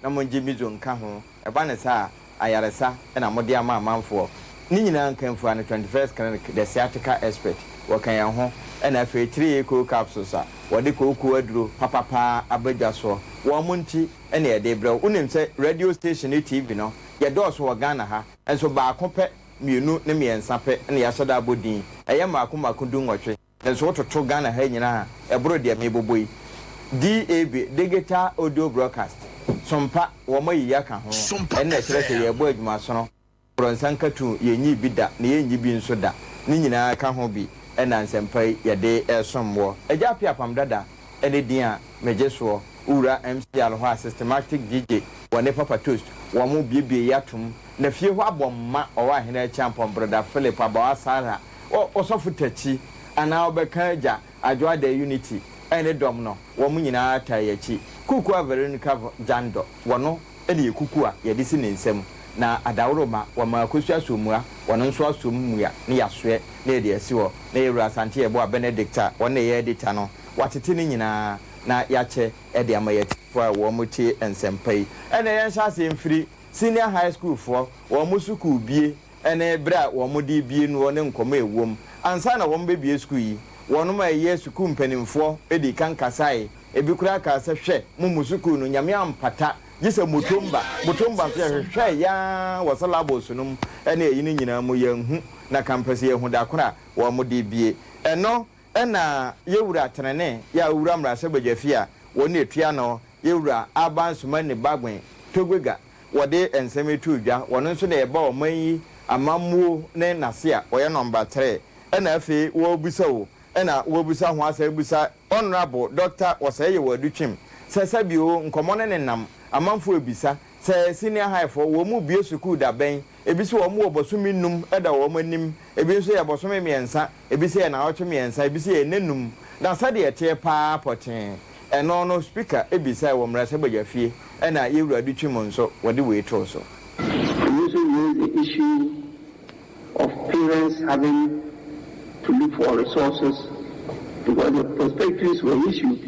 na monje mizo nka ho eba ne sa ayaresa na mode ama amanfo ni nyina nkanfu an 21st clinic the sciatica expert wakan yan ho na afi 3 eco capsules a wode koku aduro papapa abadwaso wo monti na ye de brɛ unim sɛ radio station TV no ye dɔɔso wɔ Ghana ha enso ba akopɛ mienu ne miensa pɛ na ya soda bodin ɛyɛ maako du nwɔtwe enso wototo Ghana ha nyina ɛboro de meboboi DAB digital audio broadcast Sompa wo mayi yaka ho ɛna kyerɛ sɛ ye bɔ adwuma so no bronsankatu ye nyi bi da na ye nyi bi nso da ni nyina ka ho bi ɛna nsɛmpai ye de ɛsomwo agya pia pam dada ɛne din a mejeso ura MC alho a systematic DJ wone papa toast wo mo biebie yatom na fie ho abomma owa hena champion brother Philip abawa sara o sofu tachi ana obeka agya adwa da unity ene dom no wo mo nyina atayachi kuku averonica jando wono ene kuku a ye de si ne nsem na adawro ma wo ma akosua somua wono nso asomua ne yasoe na de asi wo na ewura asante ebo a Benedicta wona ye editor no watete ne nyina na yache ede amayeti for wo mo tie ensempai ene yen hyase mfiri senior high school for wo mo suku bie ene bra wo mo di bie no ne nkoma ewom ansa na wo mo bebie school yi wono ma ye suku mpanimfo edi kan kasae ebi kura ka se hwe mo musuku no nyame ampata gise motomba hwe ya wasala bosunum ene eyi ni nyina mo yanhu na campus ye hu da kora wo mo di bie eno ena yewura tenene ya wura mrase bagafia woni etua no yewura abansuma ne bagwen togwega wode ensemetu dwa wono nso na eba omanyi amammuo ne nase a oye number 3 ena afi wo busa wo ena wo busa ho asa busa honorable doctor wasaye wadutwim sesabio nkomo ne nam amamfo ebisa se senior high for wo mu bie school da ben ebisi wo mu obosumi num eda wo manim ebisi ye bosumi miensa ebisi ye na ocho miensa ebisi ye nenum na sade ete pa poten eno no speaker ebisa wo mrase bagafie ena yewura dutwim nso wode we to so the issue of parents having to look for resources because the perspectives were issued.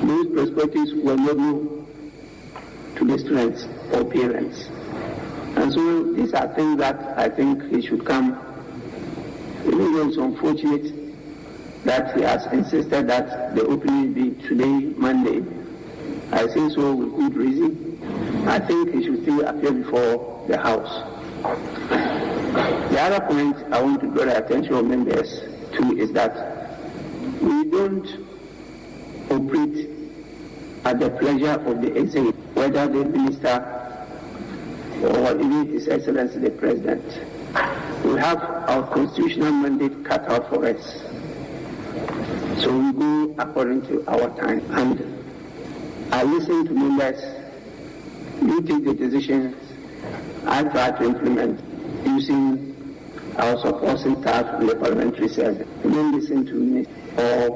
Those perspectives were not known to the students or parents. And so these are things that I think it should come. Even though it's unfortunate that he has insisted that the opening be today, Monday, I think so with good reason. I think he should still appear before the House. The other point I want to draw the attention of members to is that we don't operate at the pleasure of the executive, whether the minister or even His Excellency the President. We have our constitutional mandate cut out for us. So we go according to our time. And I listen to members, you take the decisions, I try to implement using our supporting staff in the parliamentary service. We don't listen to me or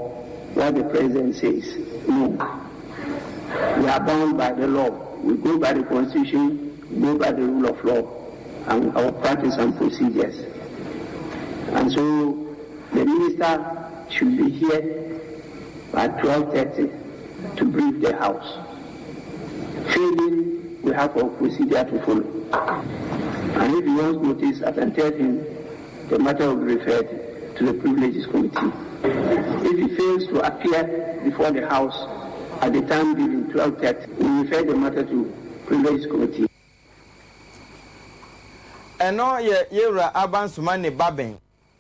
what the President says. No. We are bound by the law. We go by the Constitution, we go by the rule of law and our practice and procedures. And so the minister should be here at 12:30 to brief the House. Failing, we have our procedure to follow. And if he wants notice, I can tell him the matter will be referred to the Privileges Committee. If he fails to appear before the House at the time given 12:30, we refer the matter to Privileges Committee. Eno yewura abansuma ne baben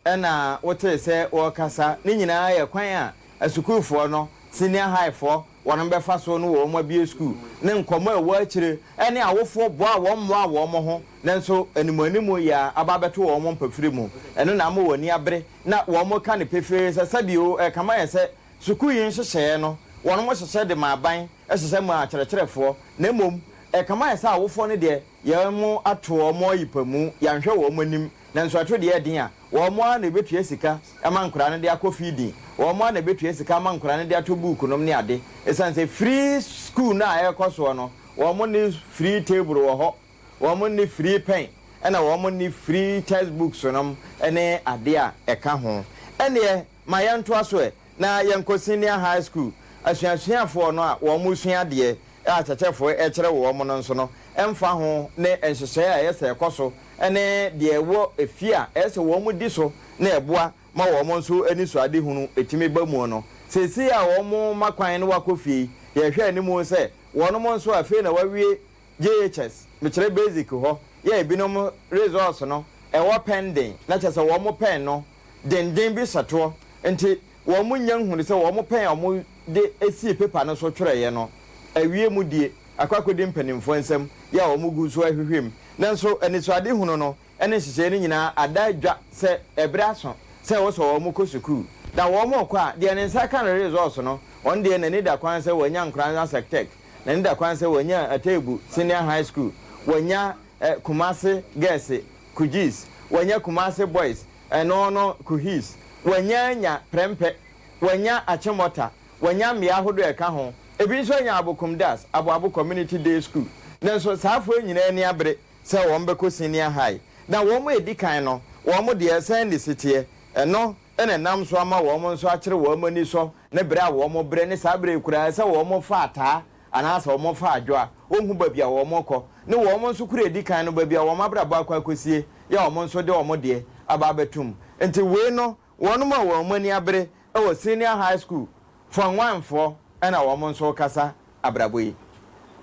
ena wote se wokasa ni nyina ye kwan a asukufo no senior high for wono befa so no wo ma bie school ne nkomo e wo akire ene awofo bo a wo mmo a wo mo ho nenso animanimu ya ababeto wo mo mpafiri mu eno na mo wani abre na wo mo ka ne pefere se sabio kama ye se sukuu yin hyehye no wono mo hyehye de maaban hyehye mu a kyerɛkyerɛfo na mom kama ye se awofo ne de ye mo ato wo mo yipamu ya nhwe wo mo anim nanso ato de ye din a wo mo na betua sika ama nkura ne de akofidi wo mo na betua sika ama nkura ne de ato book nom ne ade esanse free school na ayekoso no wo mo ne free table wo ho wo mo ne free pen ena wo mo ne free textbooks nom ene ade a eka ho ene ma yanto aso na yanko senior high school asuasuafo no a wo mo sua de a chechefo e kire wo mo no nso no emfa ho ne enhyehyɛ a yɛsɛ ekoso ene de ewo efia ese wo mu di so na eboa ma wo mo nso ani so ade hunu etimi ba mu no sesi a wo mo makwan no wakofie ye hwɛ animu se wono mo nso afi na wawie JHS me kire basic ho ye binom results no ewo pending na chese wo mo pen no denden bi sato enti wo mo nya hunu se wo mo pen o mo de esi paper no so twereye no awie mu die akwakodi mpanimfo nsem ya wo mo gu so ahwehwem nanso eniso ade hunu no ene hyehyɛ ni nyina adadwa se ebraso se wo so wo mo kosuku da wo mo kwa de ne nsa kan results no on de ne da kwan se wanya nkran sectech na nda kwan se wanya atebu senior high school wanya Kumasi girls kujis wanya Kumasi boys no kuhis wanya nya prempe wanya achemota wanya mia hodo eka ho ebi so nya abokum das abo community day school nanso saafo nyina ani abre se won be ko senior high na won mo edikan no won mo de esen de sitie no ene nam so ama won mo nso akere won mo ni so na bre a won mo bre ne sabre kura se won mo fa ata anasa won mo fa adwo onhu babia won mo kɔ ne won mo nso kura edikan no babia won mabrabo akwa akosie ya won mo nso de won mo de aba betum enti we no won mo won mo ni abre e wo senior high school from one for ena won mo nso kasa abrabo yi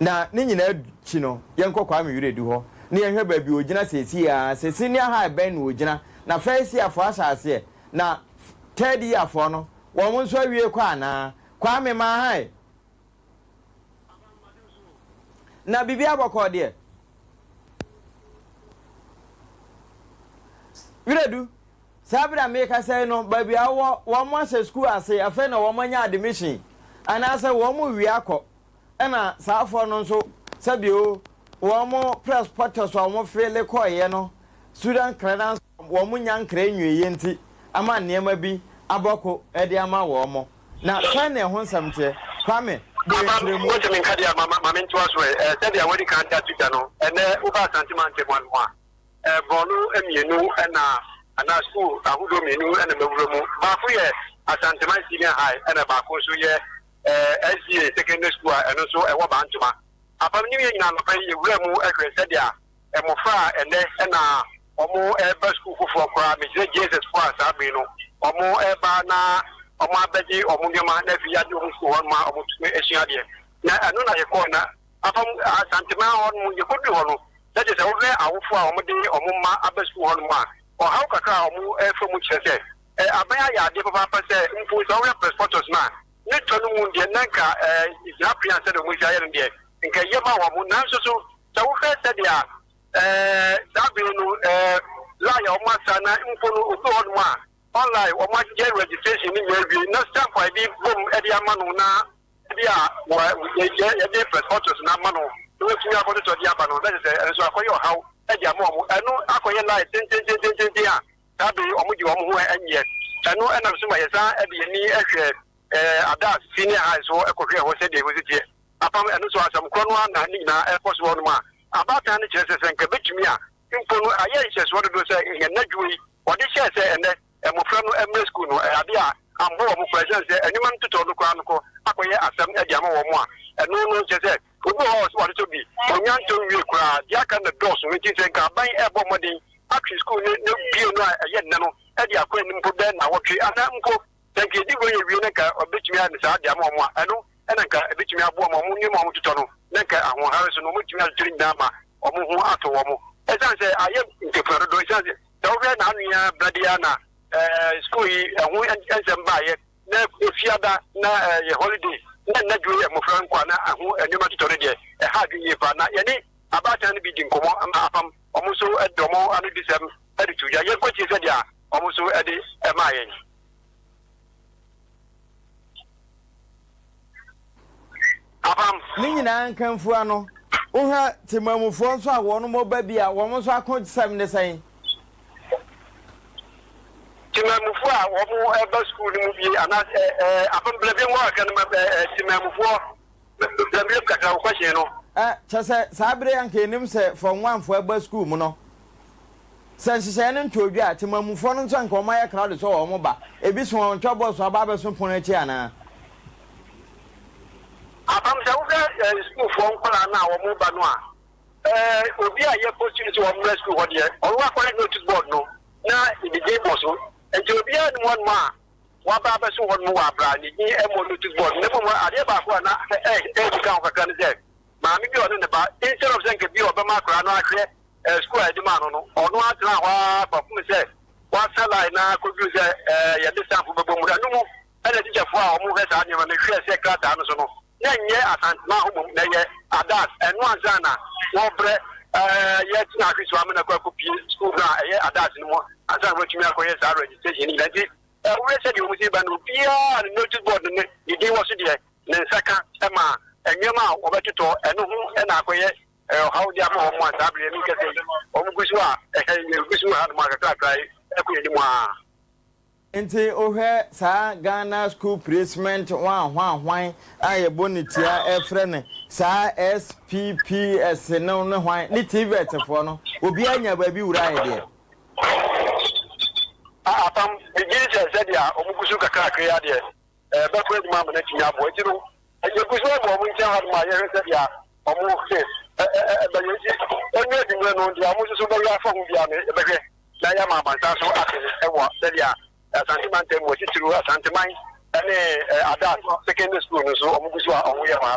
na ne nyina chi no yenkɔkwa me wire du hɔ ne yehwe babia ogina sesi ya se senior high ben no ogina na first year for asase na third year for no won mo nso awie kwa na kwa me ma hai na bibi abɔkɔ de wiredu sabra me ka say no baby awo wo mo se school ase afa na wo manya admission ana say wo mo wi akɔ na saafo no nso sabio wo mo press portals wo mo fele koye no student credence wo mo nya nkra nwiye nti ama neema bi abɔkɔ e de ama wo mo na fa na ho nsamte kwame what I mean, Kadia, Mamma, to us, said I already can't touch it, and over sentiment one more. Bonu, and a school, a Hudo menu, and a Murumu, Bafuye, a sentiment senior high, and a Bakosu, SGA secondary school, and also a Wabantuma. Upon New Year, I'm afraid you will move a Cresadia, and Mofa, and then or more bus school for crime, Jesus for Sabino, or more Ebana. Oma beji omungema na fi yadu nko won ma omutume ehia na anu na yeko na afam santima won mu yekodi hono that is over awofo a omde omumma abesu hono ma o haw kaka omu efamu kyerese abaya ya ade papa pa se mfu so we transporters na ne tonu mu de nanka European said mu ya yere de nka yema wa mu na so so wo fe said ya dabi no la ya o ma sana mfu no obi hono ma online or much get registration in your view, no stamp by the boom at the Amano na the first photos na mano. Do it to your to the Abano, that is so for your how at your mom. I know I call your life, that be Omuju and yes. I know and I'm so my son at the knee at senior high so a career was said they was it. Upon and so some Conwan and Nina Air Force One ma about 100 chances and Kabitmia. I just wanted to say in a network what did she say and then. And my friend MA school, Abia, and more presence, and you want to talk to Chronicle, Akoya, Assam, Yama, and no just said, who knows what to be. When young to you cry, Jack and the doors, which is a carbine airborne, actually school, no beer, yet no, and the acquaintance put them, I watch you, and I'm go, thank you, you or bitch me and Sad Yama, I know, and I got a bitch me up one more to Tono, Neka, and one Harrison, which me drink Dama, or Mumu Atomo. As I say, I am in the Florida, Dorian, Bladiana. School and some buy it. If you have that holiday, then you have my friend Kwana, and you must already a hard year for not any about any beating come on, almost at Domo and December 32. You're quite said, yeah, almost at the MIN. Nina can Fuano. Oha Timamu Fonsa, one more baby, I almost I could 7 the same. Timamufua, or ever school movie, and upon blaming work and Timamufua, the milk question. Chasa Sabre and Kenim said from one for ever school, Mono. Since Shannon told you, Timamufon and Comaya crowd is all mobile. A bit on troubles for Babas from Ponetiana. Upon self school for one now or move banwa. Obi a ye posting to one school one year. Or what for notice board no. Now in the game also. And to be on one ma. What Baba so one more brand. Ni emo notice board. Never more. I never go na. Count for can say. Mammy be on the bar. Instead of saying be Obama Crano school at the man no. Or no at now. Papa say. What's a line now? Could use a distance for Bumura no. And the teacher for move as I never make sure secret answer no. Then yeah, and now that and one Zana, one bread, yet not this woman a copy school now, a that no more. As I wrote me for his registration in that. We said you would even be a notice board in the day was it, then second, Emma, and Yama, over to talk, and I quit. How the amount of one, Omugusua, and Market Cry, every Enti ohe sa Ghana school placement wan aye bonitia e frene sa SPPS no hwan ni TVET for no obi anya ba bi wura ye de atam bigije said ya omugusu kakra ya de ba ko eduma ma na tinya bo ejiro egusu bo mu ntia ha ma ye said ya omu se ba yeji onye di ngwe no ndi amusu so ba ya fa hu bia me be hwe na ya ma bansa so akene ewo said ya Santiman was through a Santiman and Adat secondary school, so Omuguswa on Yama.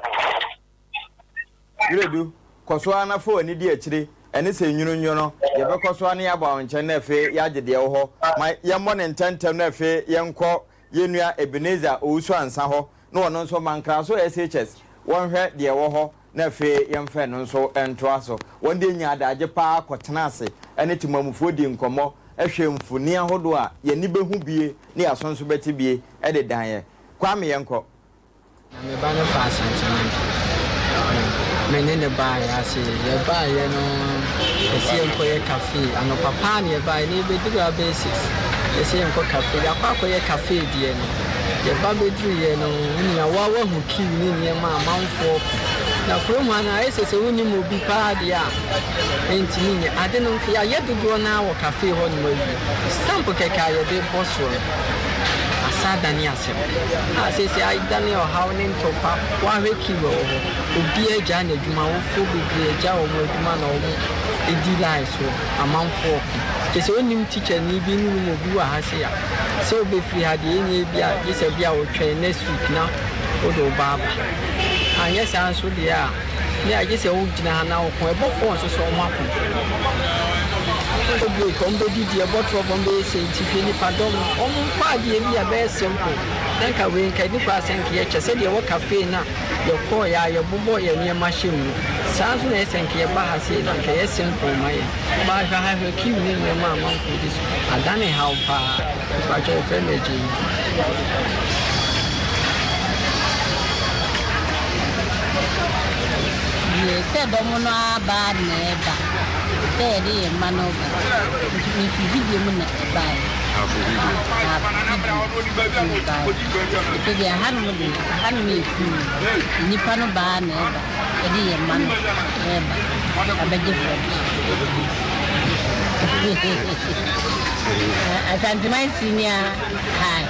You do, Coswana for an idiot, and it's a union, Yaba Coswani about and Chenefe, Yaji de Oho, my young one and 10 Tenefe, young co, Yenuia, Ebenezer, Uso and Saho, no one knows man class or SHS, one head the Oho, Nefe, young Fenon so and Trasso, one day Yada, Japa, Cotanasi, and it's Mamufudi in Como. Ehwemfu ni ahodo a ye ni behu bie ni asonso beti bie e de dan ye kwa me yenko na me ba no fa santiman me ne ba ya se ye ba ye no esi enko ye cafe ano papa ne ba ni be duru basics esi enko cafe ya kwa ye cafe die no ye ba be duru ye no ni ya wa hu ki ni ma amanfo na kromo na esese woni mo bi pa dia enti ni ade no ya yedodo na wo cafe ho no ma stamp keka ye de bosso asada ni asem asese ai dani o hawo ni ntopa wa hwe kiwo obi eja na adwuma wo fo bi eja wo mo adwuma na wo edi line so amanfo kese onim teacher ni bi ni mo bi wa ha se ya se obe free ha de enye bia yese bia wo twen next week na odo baba anya sanso dia ni agese wo gina na wo ko ebo phone so so mo akọ obi ko mbe di dia botro bombe se ntifi ni padom o mo fa dia bia be simple then ka we nka ni kwa senke ye chese dia wo cafe na yo ko ya yo bobo ye ni machine sanso na senke ye ba ha se na ka ye simple mai ba ga ha ki ni ni ma ma fu dis adane how pa ba che femeji se domo no aba neba se di manoga ni video mun na ba se di hanu mi ni pano ba neba di mano neba abeje asante mai senior hai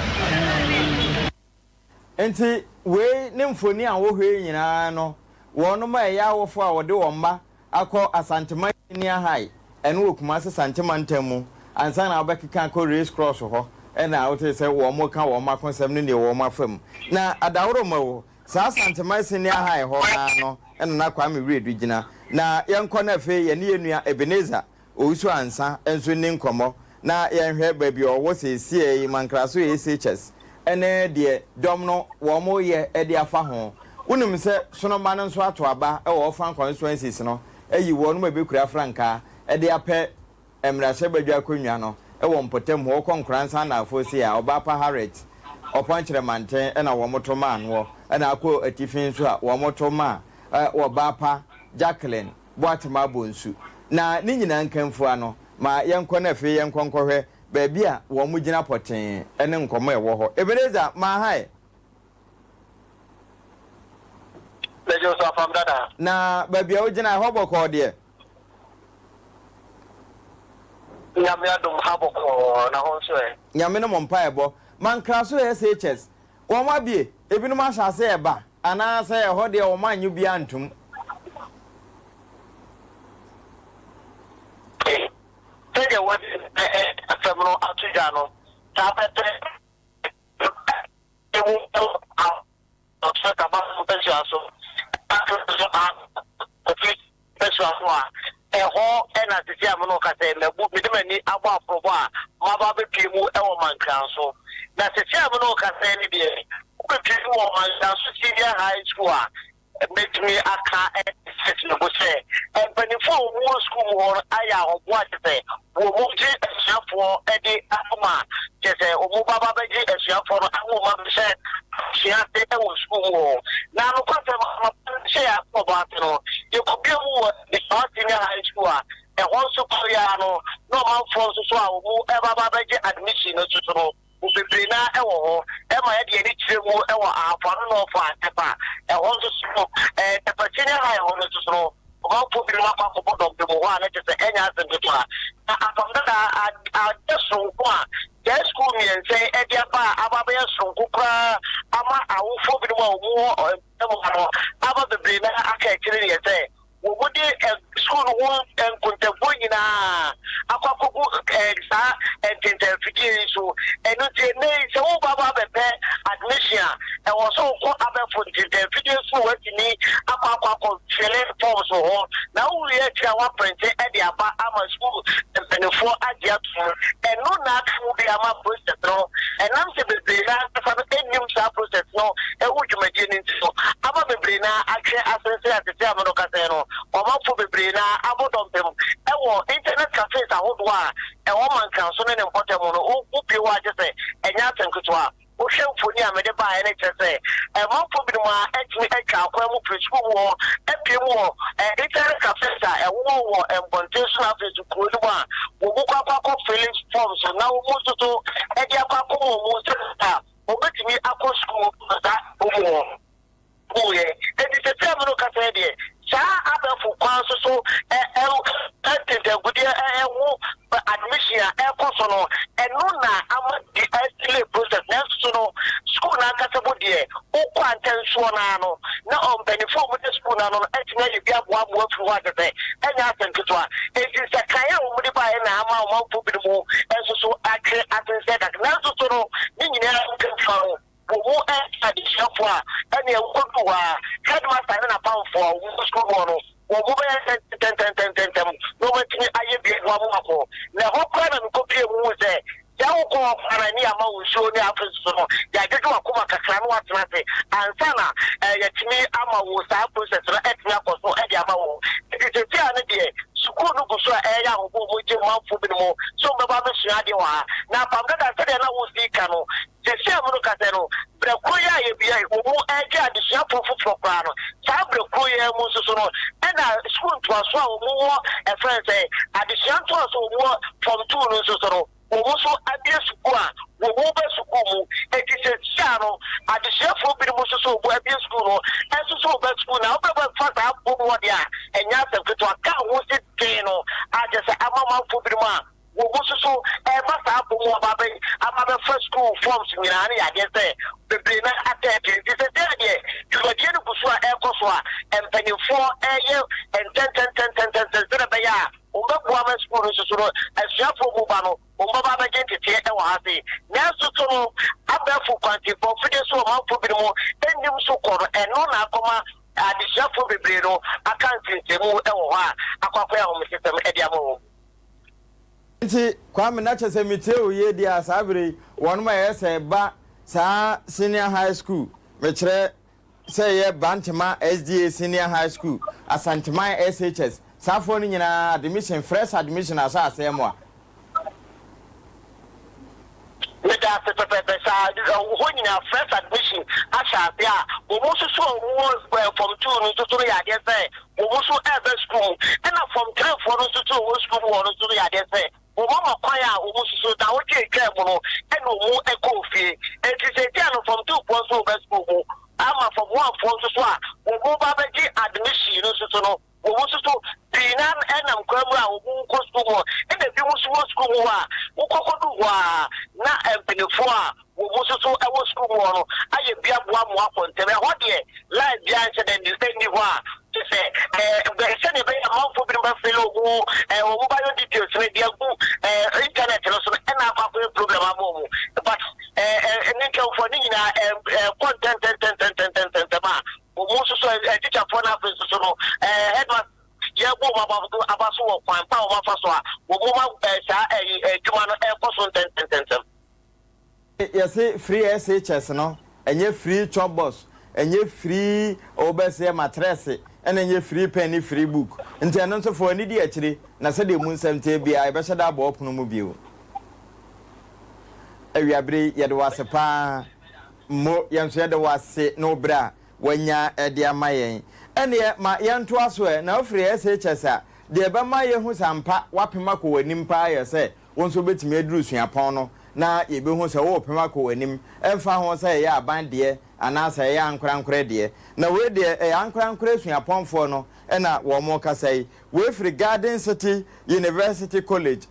enti we ne mfoni a wo hwe nyina no wono ma ya wofo a wode womma akọ asanteman ni ahai eno okuma se santeman tamu ansa na obekeka ko race cross ho ena wote se wo mo ka wo ma konsem ne wo ma fam na adaworo ma wo sa santeman se ni ahai ho na no ena na kwa me redu gina na yenko na fe ye ne yenua Ebenezer owusu ansa enso ni nkomo na yenhwe baabi owo se sie mankraso SHS ene de dom no wo mo ye e de afa ho unum se sonoma no nso ato aba e wo fan constituencies no eyi wo no mabekura franka e de apɛ emrase badwa konwa no e wo mpotem ho konkransa na afosi a oba pa Harriet opankyere manten e na wo motoma no e na akọ atifin so a wo motoma wo ba pa Jacqueline Boatema Bonsu na ni nyina nkamfu ano ma yenkɔ na fe yenkɔ nkɔhwɛ baabi a wo mu gina poten ene nkomo e wo ho Ebenezer ma hai Lejo so fam dada na babia o gina hoboko de nyame adom haboko na ho so nyame no mompa ebo man kraso SHS won wa bie ebinum ahase eba ana say ho de o manyu bi antum Take what femono atujano tapete and at the German Cate, the book with many about Proba, Maba Pimu, Elman Council. That's the German Cate, Pimu, Senior High School. Make me a car and say, and when you fall war school or I am what say, we will get for Eddie Apoma, just a Mubaba a shop for a woman said she has the school. Now, share about you could be more the senior high school. And also, Koreano, no man forces to our whoever admission to Ubibrina ewo ema ye de ni chiremu ewo afano no fa tepa e won so e senior high won so no o ko bi ma kwa ko bodom de mo wa na te se enya asem to a na afamda a teso ko a the school mi say e dia ba aba be so ko kra ama awofo bi mo mo e mo no aba bebrina aka kire ye say wo bodi school won en kontempo nyina akwakogu sa entinterfiti so enu te nei se wo baba bepe admission e wo so ko abefo entinterfiti so watini akwakwa fele forms ho na wo ye tia wa print e de aba ama school benefo adia to enu na ka bi ama process no enam se bebrina fa enim sa process no e wo dwumadie ni so aba bebrina akwe asense atete amano kase no Oma for Bebrina, Abodom, internet cafes are what one, a woman can so many important who be what you say, and Yatin Kutua, who shall put near me by NHS, a month for Bima, actually a car, school war, a few more, internet cafes are a war and plantation office to Kuruma, who woke up feelings forms, so now most to a Yapaco, most of me up school that war. Oh, yeah, it is a terminal café. Sa abefu kwanso so the good admission so no eno na ama di delay process next so no school na kasabo de o kwantenso na no na on benefit mu the school na no etina ye bia boa boa fu wa de enya asenketo a enti se kan o mu de ba na ama o ma fu bi mu enso so akre atense that next so no ni nyina nkan wo addition for any wa headmaster na pound for school no wo be 10 no wetini aye bi wa mo akọ na ho kwa na ko pie mu se ya wo ko ara ni ama wo show ni afeso no ya dedu akoma kakra no atena se ansana ya timi ama wo sa process na etimi akoso e di ama wo it is a na de school no go so ya ho bo je manfo bi no so be ba be sua de wa na pamda da se de na wo sika no je se amuru ka se no breko ya ye bia wo mo eje adisia fofofo kwa no sa breko ya mu so no e na school to aso a wo mo e friend say adisia to aso wo from 2 no so no wo so abia school a wo be school mu e ti se sia no adisia fo bi mo so wo abia school no e so be school na wo be fa ta bo wo dia enya se keto aka wo se tin no aje se amama fo bi mo a wo so masa abu mo babe amabe first school forms nyina na ya de say bebre na atete this is there you dey no kuso a ekoso a empanifo eye en 10 be ya o be bo ama school so no asiafo mu ba no o ba ba je tete e wa ha se na so to no abafu kwanti for fide so ma fo bi mo enim so koro eno na akoma adisiafo bebre no akanti temu e wo ha akwakwa ya ho system e dia mo nti kwame na chese miteo ye dia sabere wonma ye se ba sa senior high school me kire se ye bantema SDA senior high school asantema SHS safo ni nyina admission fresh admission asa asemo a me da se pepe sa ho nyina fresh admission asa bia wo mo so from 2 no to ya de say wo so ever school and from 3 for no to wo school wo no to ya de say wo mama kwaya wo so da wo ke mo no e no mu e ko fie e ti se dia no from 2 for so best school ama from 1 for so a wo ba be gi admission no so no wo so binan enam kwamu a wo ko school e be bi wo school wo a wo kokodu wa na empenefo a wo also so I was school more. I be a one more on Tebe. What year? Live giants and the same diva. To say, send a month for fellow who mobile details, radio, internet, and also an app program. But an income for Nina content, also so a teacher for an officer, headmaster. Yeah, Abaso, Power Fasoa, yes, free SHS, no, and you free job boss, and you free Obese mattress, and then you free penny free book. And then also for an idiot, Nasadi Moon 70 be I better that bob no mobile. Every abri yet was a pa more young said was say no bra when ya at the Mayan. And yet, my young to us were now free SHS. The Bama who sampa, Wapimako and Empire say, once a bit me drusi upon. Now, you be who say, oh, Pimako and him, and found say, ya, band dear, and I say, young crank ready. Now, where dear, a young crank crashing upon for no, and I one more can say, with regarding City University College.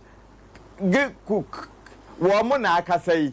Good cook, woman, I can say.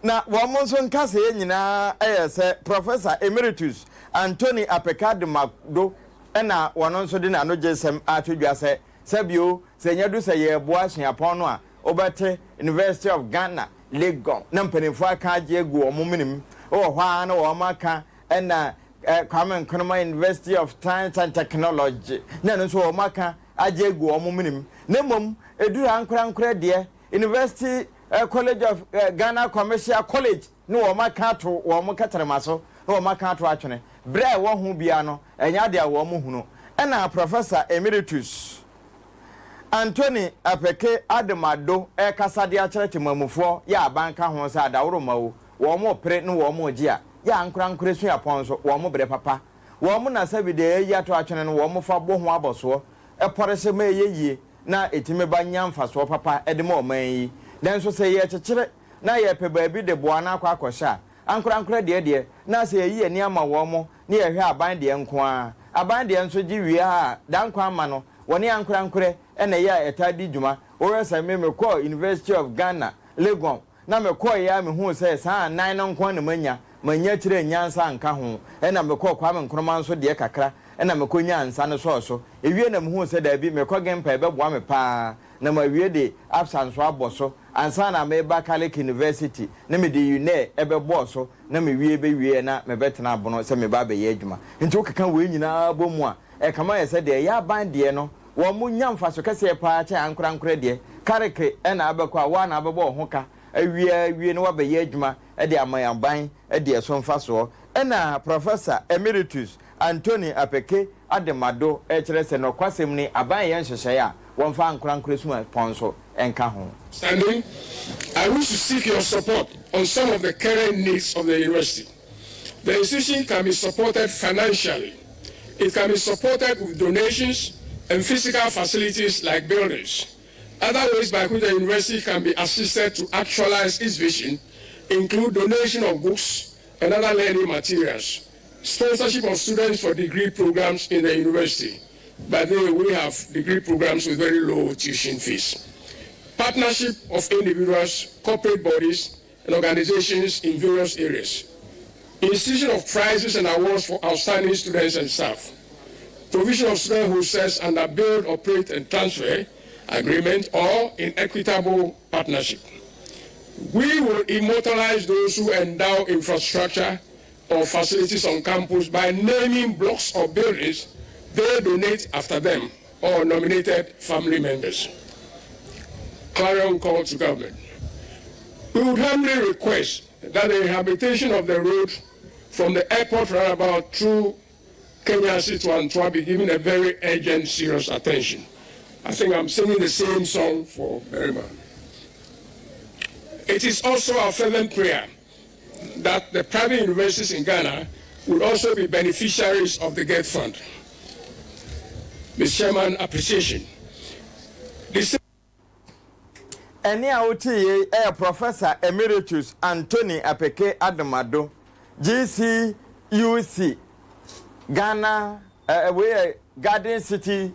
Now, one monson can say, Professor Emeritus. Anthony Apekade Magdo ena wono so de na no jesem atodwa se sabio senyadu se ye boasun apon no a obete University of Ghana Legon na mpanimfo aka age egu omominim o hwa na wo maka ena Kwame Nkrumah University of Science and Technology na no so wo maka age egu omominim na mom eduru ankora de University College of Ghana Commercial College no wo maka to wo makataremaso no wo maka to atwene Bra wo hu bia no enya de wo mu hunu ena Professor Emeritus Anthony Apeke Ademado kasade a kyerete mamufo ya abanka ho sa adaworo mawo wo mo pre no wo mo gia ya ankura su yapon so wo mo bre papa wo mo na sabi de ya to atwene no wo mo fa bo ho aboso porese ma yeye na etime ba nyamfa so papa de ma o man yi den so se ye kyekere na ye pe ba bi de boa na akwa akosha ankura de na se yi ani ama wo mo ni ye hwe aban de nko aban de nso gi wi a dan kwa ama no woni ankura ena ya etadi djuma o resa me ko University of Ghana Legon na me ko ya me hu se sa nan no nko na manya kire nyansa nka ho ena me ko Kwame Nkrumah nso de kakra ena me ko nyansa no so ewie na me hu se da bi me ko gempa e beboa me pa na ma wie de absence aboso ansa na me ba Catholic University na me de une ebebo so na me wie na me betena abono se me ba be ye adwuma nti okeka we nyina bomu a e kama ye se de ya ban de no wo mu nyamfa so kese pa cha ankura de kareke na abekọ a wa na abebo ho ka awie no wa be ye adwuma e de amayan ban e de so mfa so na Professor Emeritus Anthony Apeke Ademado e kire se no kwasem ni aban ye nhyehyɛ a won fa ankura suma ponso enka ho. Standing, I wish to seek your support on some of the current needs of the university. The institution can be supported financially. It can be supported with donations and physical facilities like buildings. Other ways by which the university can be assisted to actualize its vision include donation of books and other learning materials, sponsorship of students for degree programs in the university. By the way, we have degree programs with very low tuition fees. Partnership of individuals, corporate bodies, and organizations in various areas. Institution of prizes and awards for outstanding students and staff. Provision of student hostels under build, operate, and transfer agreement or in equitable partnership. We will immortalize those who endow infrastructure or facilities on campus by naming blocks or buildings they donate after them or nominated family members. Clarion call to government. We would humbly request that the rehabilitation of the road from the airport roundabout through Kenya City to Antwerp be given a very urgent, serious attention. I think I'm singing the same song for Berima. It is also our fervent prayer that the private universities in Ghana would also be beneficiaries of the GET Fund. Mr. Chairman, appreciation. Eni auti Professor Emeritus Anthony Apeke Ademado, GCUC, Ghana, Garden City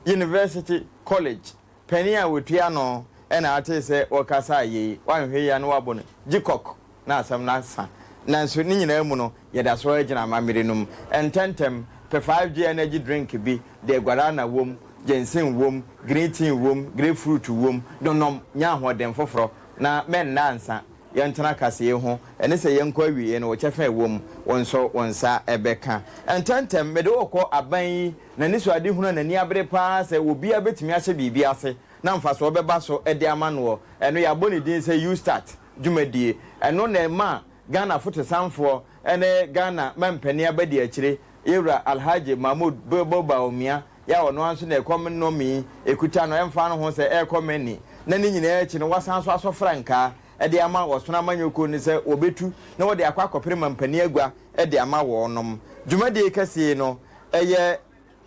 University College, Penia Wutiano, and Ate say Wakasa ye, one here and wabon, Jikok, na asam na sa nanso ni nyina mu no yɛda so agina mamire num ententem pe 5G energy drink bi de guarana wom ginseng wom green tea wom grapefruit wom donom nya hoden foforo na men nansa yɛntena kaseɛ ho ɛne sɛ yɛnkɔ awie no wɔkyɛfa wom wonso wonsa ɛbɛka ententem mede wokɔ aban na ni so ade hunu na ni abere pa sɛ obi abetumi ahyɛ biribi ase na mfa so bɛba so ɛde ama no ɛno yɛ abɔ ne din sɛ you start dwumadie ɛno na ɛma Ghana foto sanfo ene Ghana mampani abadi akire Yewra Alhaji Mahmoud Boba Omia ya ono anso na ekom no mi ekuta no emfa no ho se ekomani na ni nyina echi no wasan so aso franka e de ama wo sona manyoko ni se obetu na wo de akwa akopere mampani agua e de ama wo nom dwumadi kase no eye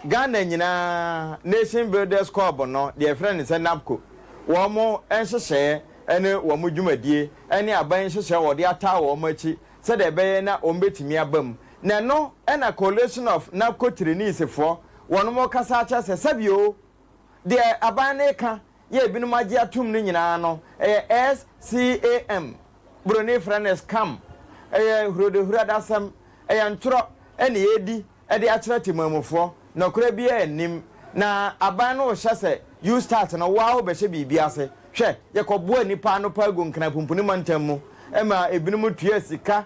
Ghana nyina Nation Builders Club no de friend se NAPCO wo mo enhyehyɛ ene wo mo dwumadie ene aban hyehyɛ wo de ata wo mo achi se de beye na ombetimi abam na no ena coalition of NAPCO trainees for wono mo kasa acha se sabio de aban ne ka ye binum agi atum ni nyina no SCAM broni friends come hurodasam ntro ene edi ede akyerɛ timamufo na kora bi anim na aban no hye se you start na wow be hye bibia ase hwɛ yɛkɔboa nipa no pa gu nkana pumpuni mantam mu ema ebinum tua sika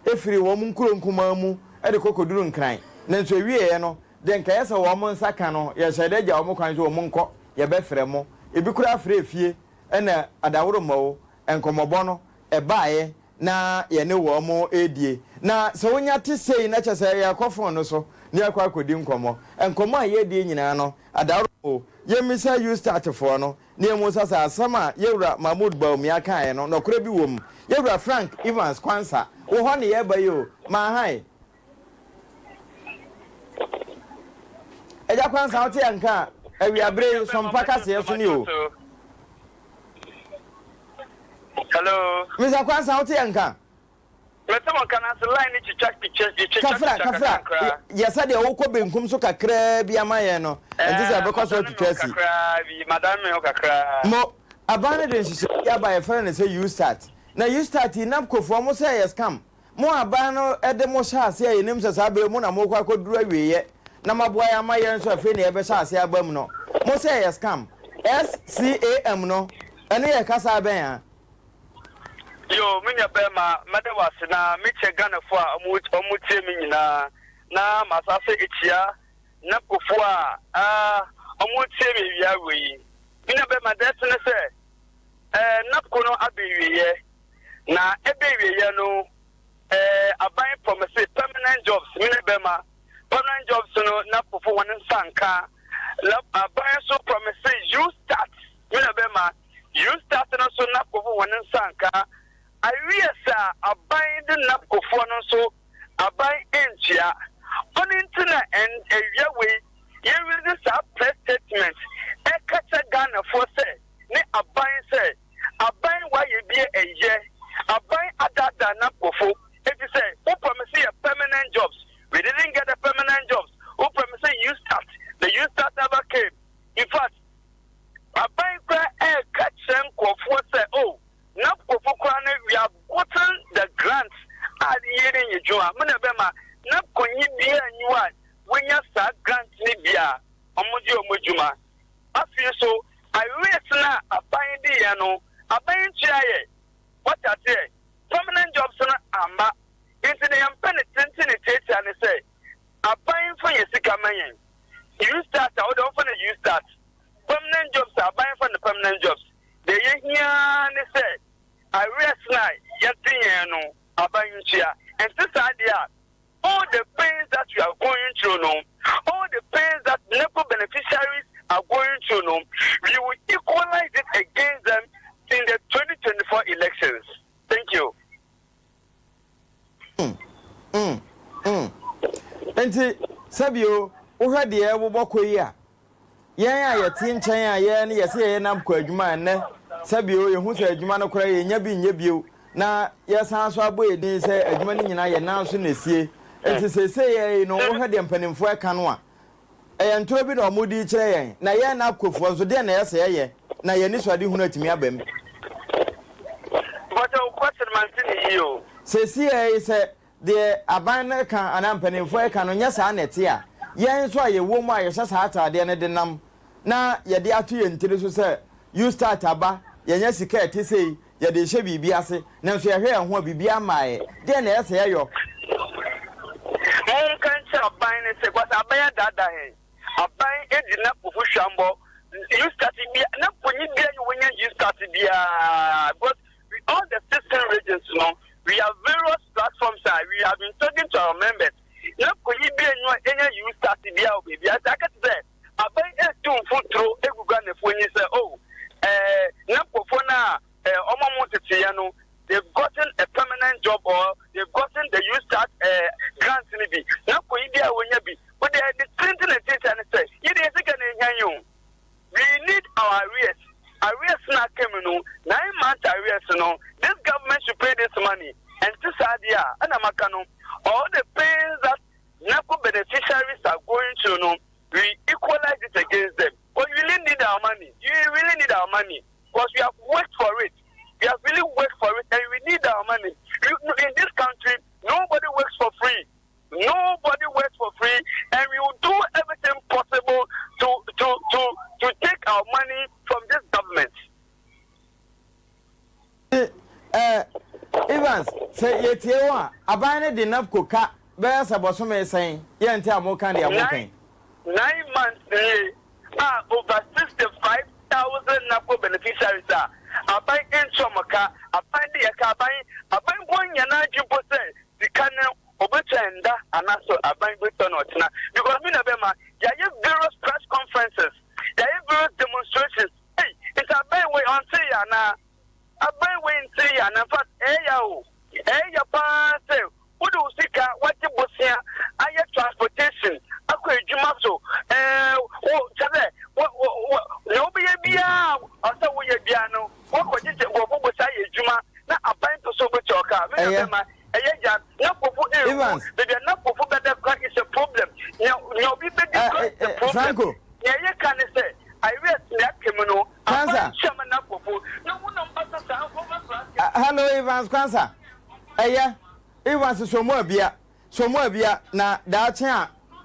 efiri wo mun kuro nkuma mu ede kokoduru nkran na nso wieye no de nka yesa wo mun saka no ye hyɛde gya wo mun kwan so wo mun kɔ ye bɛfrɛ mo ebi kura afrɛ fie ɛna adaworo mawo enkomɔbɔ no ɛbaaye na ye ne wo mo edie na sɛ wonya te sei na kyɛ sɛ ye akɔfon no so ne akɔ akodi nkɔmɔ enkomɔ a ye die nyina no adaworo ye misa you start for no ne mu sasa asama Yewra Mahmoud Baumia kan no no kura bi wom Yewra Frank Evans Kwansa wo ho ne ye ba yo ma hai eja Kwansa o te anka awi abre Sompa kase so ni o hello Mr. Kwansa o te anka Let's can answer line ni chichak kafra yesa de wo ko benkum so kakra bi amaye no enti se be ko so twasi kakra bi madam me kakra mo abane de nhye ya ba ye friend say you start na you start NAPCO fo mo say yes come mo aban no ede mo sha ase ye nim se sa be mo na mo kwa koduru awieye na maboa ya amaye nso afi na ye be sha ase abam no mo say yes come SCAM no ene ye kasa ben ya yo minya bema madawase na meche Ghana fo a omutie mi nyina na masase echia na kofo a omutie mi wia wei minya bema desene se napko no abewiye na ebewiye no aban promise permanent jobs minya bema permanent jobs no napko fo wan sanka aban so promise you start minya bema you start no so napko fo wan sanka I realize a bind NAPCO for no so a bind entia on internet and a way you will this a press statement a catch Ghana for say ne a bind say a bind why you be a year a bind other than NAPCO for if you say who promise a permanent jobs we didn't get a permanent jobs who promise you start the you start never came in fact a bind a catch and for say oh NAPCO for we have gotten the grants at the year in Joa. Munabema, NAPCO Nibia and you are when you start grants Nibia, Omudio Mujuma. I feel so. I rest now a bind the a bind chair. What I say, permanent jobs on Amba into the impenitent and say, a bind for your Sikamayan. You start out of you start. Permanent jobs are buying for the permanent jobs. They hear say. I rest now, Yatiano, Abayunchia, and this idea, all the pains that you are going through, all the pains that NAPCO beneficiaries are going through, we will equalize it against them in the 2024 elections. Thank you. Enti Sabio, who had the air Bokoya? Yeah, your teen chain, yes, NAPCO adwuma Sabio, you who say Jumano cry, Yabi, na yes, answer a boy, they say, a Jumani and I announce in this year, and to say, no, had them penning for a canoa. And to a bit of moody chair, Nayan Apco was the dinner, I say, Nayanis, I do not to me. But I'll question my thing, you. Sesie say the abandon can an ampany for a canon, yes, and it's here. Yen so ye woman, your sata, the end nam. Na ye de atu ye ntiri say you start aba ye nya sika ti say ye de hye bibia se na so ye hwe ho bibia mai de na ese ye yo mon kan cha ban ne se kwasa ban dada he aban edi na pofu hwambo you start bia na ponyi bia you when you start bia but with all the system regions we have various platforms we have been talking to our members na ponyi bia you start bia o bibia take say abai etum futro eguga ne fonyi say oh na pofona omomo tete no they've gotten a permanent job or they've gotten the youth start grant nibi na ko idia wonya bi but the printing and data and say you dey say can nyanyo we need our arrears na kemenu 9 months arrears no this government should pay this money and this idea and amakano all the pains that NACO beneficiaries are going to no we equalize it against them. But we really need our money. You really need our money. Because we have worked for it. We have really worked for it and we need our money. In this country, nobody works for free. Nobody works for free and we will do everything possible to take our money from this government. Evans, say yetewa, abane de napkoka, bear sabosome saying, yente amokan de amokan. 9 months over 65,000 NAPO beneficiaries are buying in Somaka, a buying the Akabai, a buying one Yana Jupose, the Canon, Obetenda, and also a buying Britain or Tina. Because in November, there are various press conferences, there are various demonstrations. Hey, it's a bad way on Sayana, a bad way in Sayana, in fact, Eya Pass, what do you see? What you was here? I have transportation. Jumaso, nobody be after we are piano. What was it? What was I? Juma, not a pint of sober choker. Evans, they are not for better. Is a problem. No, people the problem. Yeah, you can say, I read that Kimono. Hello, Evans, Kwanza. Yeah, Evans, so more beer, na that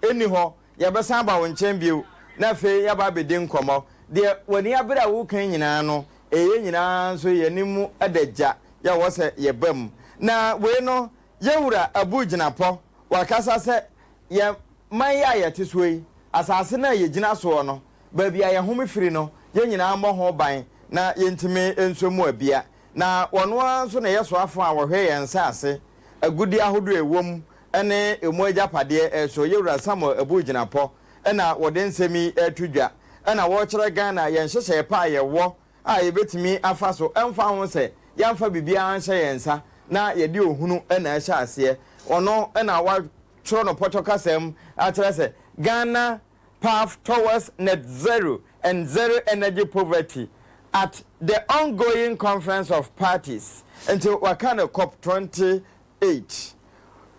eni ho ya besa ba won champion na fe ya ba bedin komo de woni abira wo kan nyina no eye nyina so ye nimu adagya ya wo se ye bam na we no yewura abuginapo wakasa se ye man ya yete soyi asase na ye gina so no ba bia ye homefiri no ye nyina mo ho ban na ye ntime ensomu abia na wono anso na ye so afo a wo hwe ye nsase agudi ahodo ewom ene emu ajapade so yewura Samuel abuginapo ena wode nsemi atudwa ena wo kire Ghana ye nhyehyɛ pa ye wo a ye betimi afa so emfa ho se yamfa bibia anhye ye nsa na ye de ohunu ena ahye ase ono ena wa tro no potokasem akyerɛ se Ghana path towards net zero and zero energy poverty at the ongoing conference of parties until Wakanda COP 28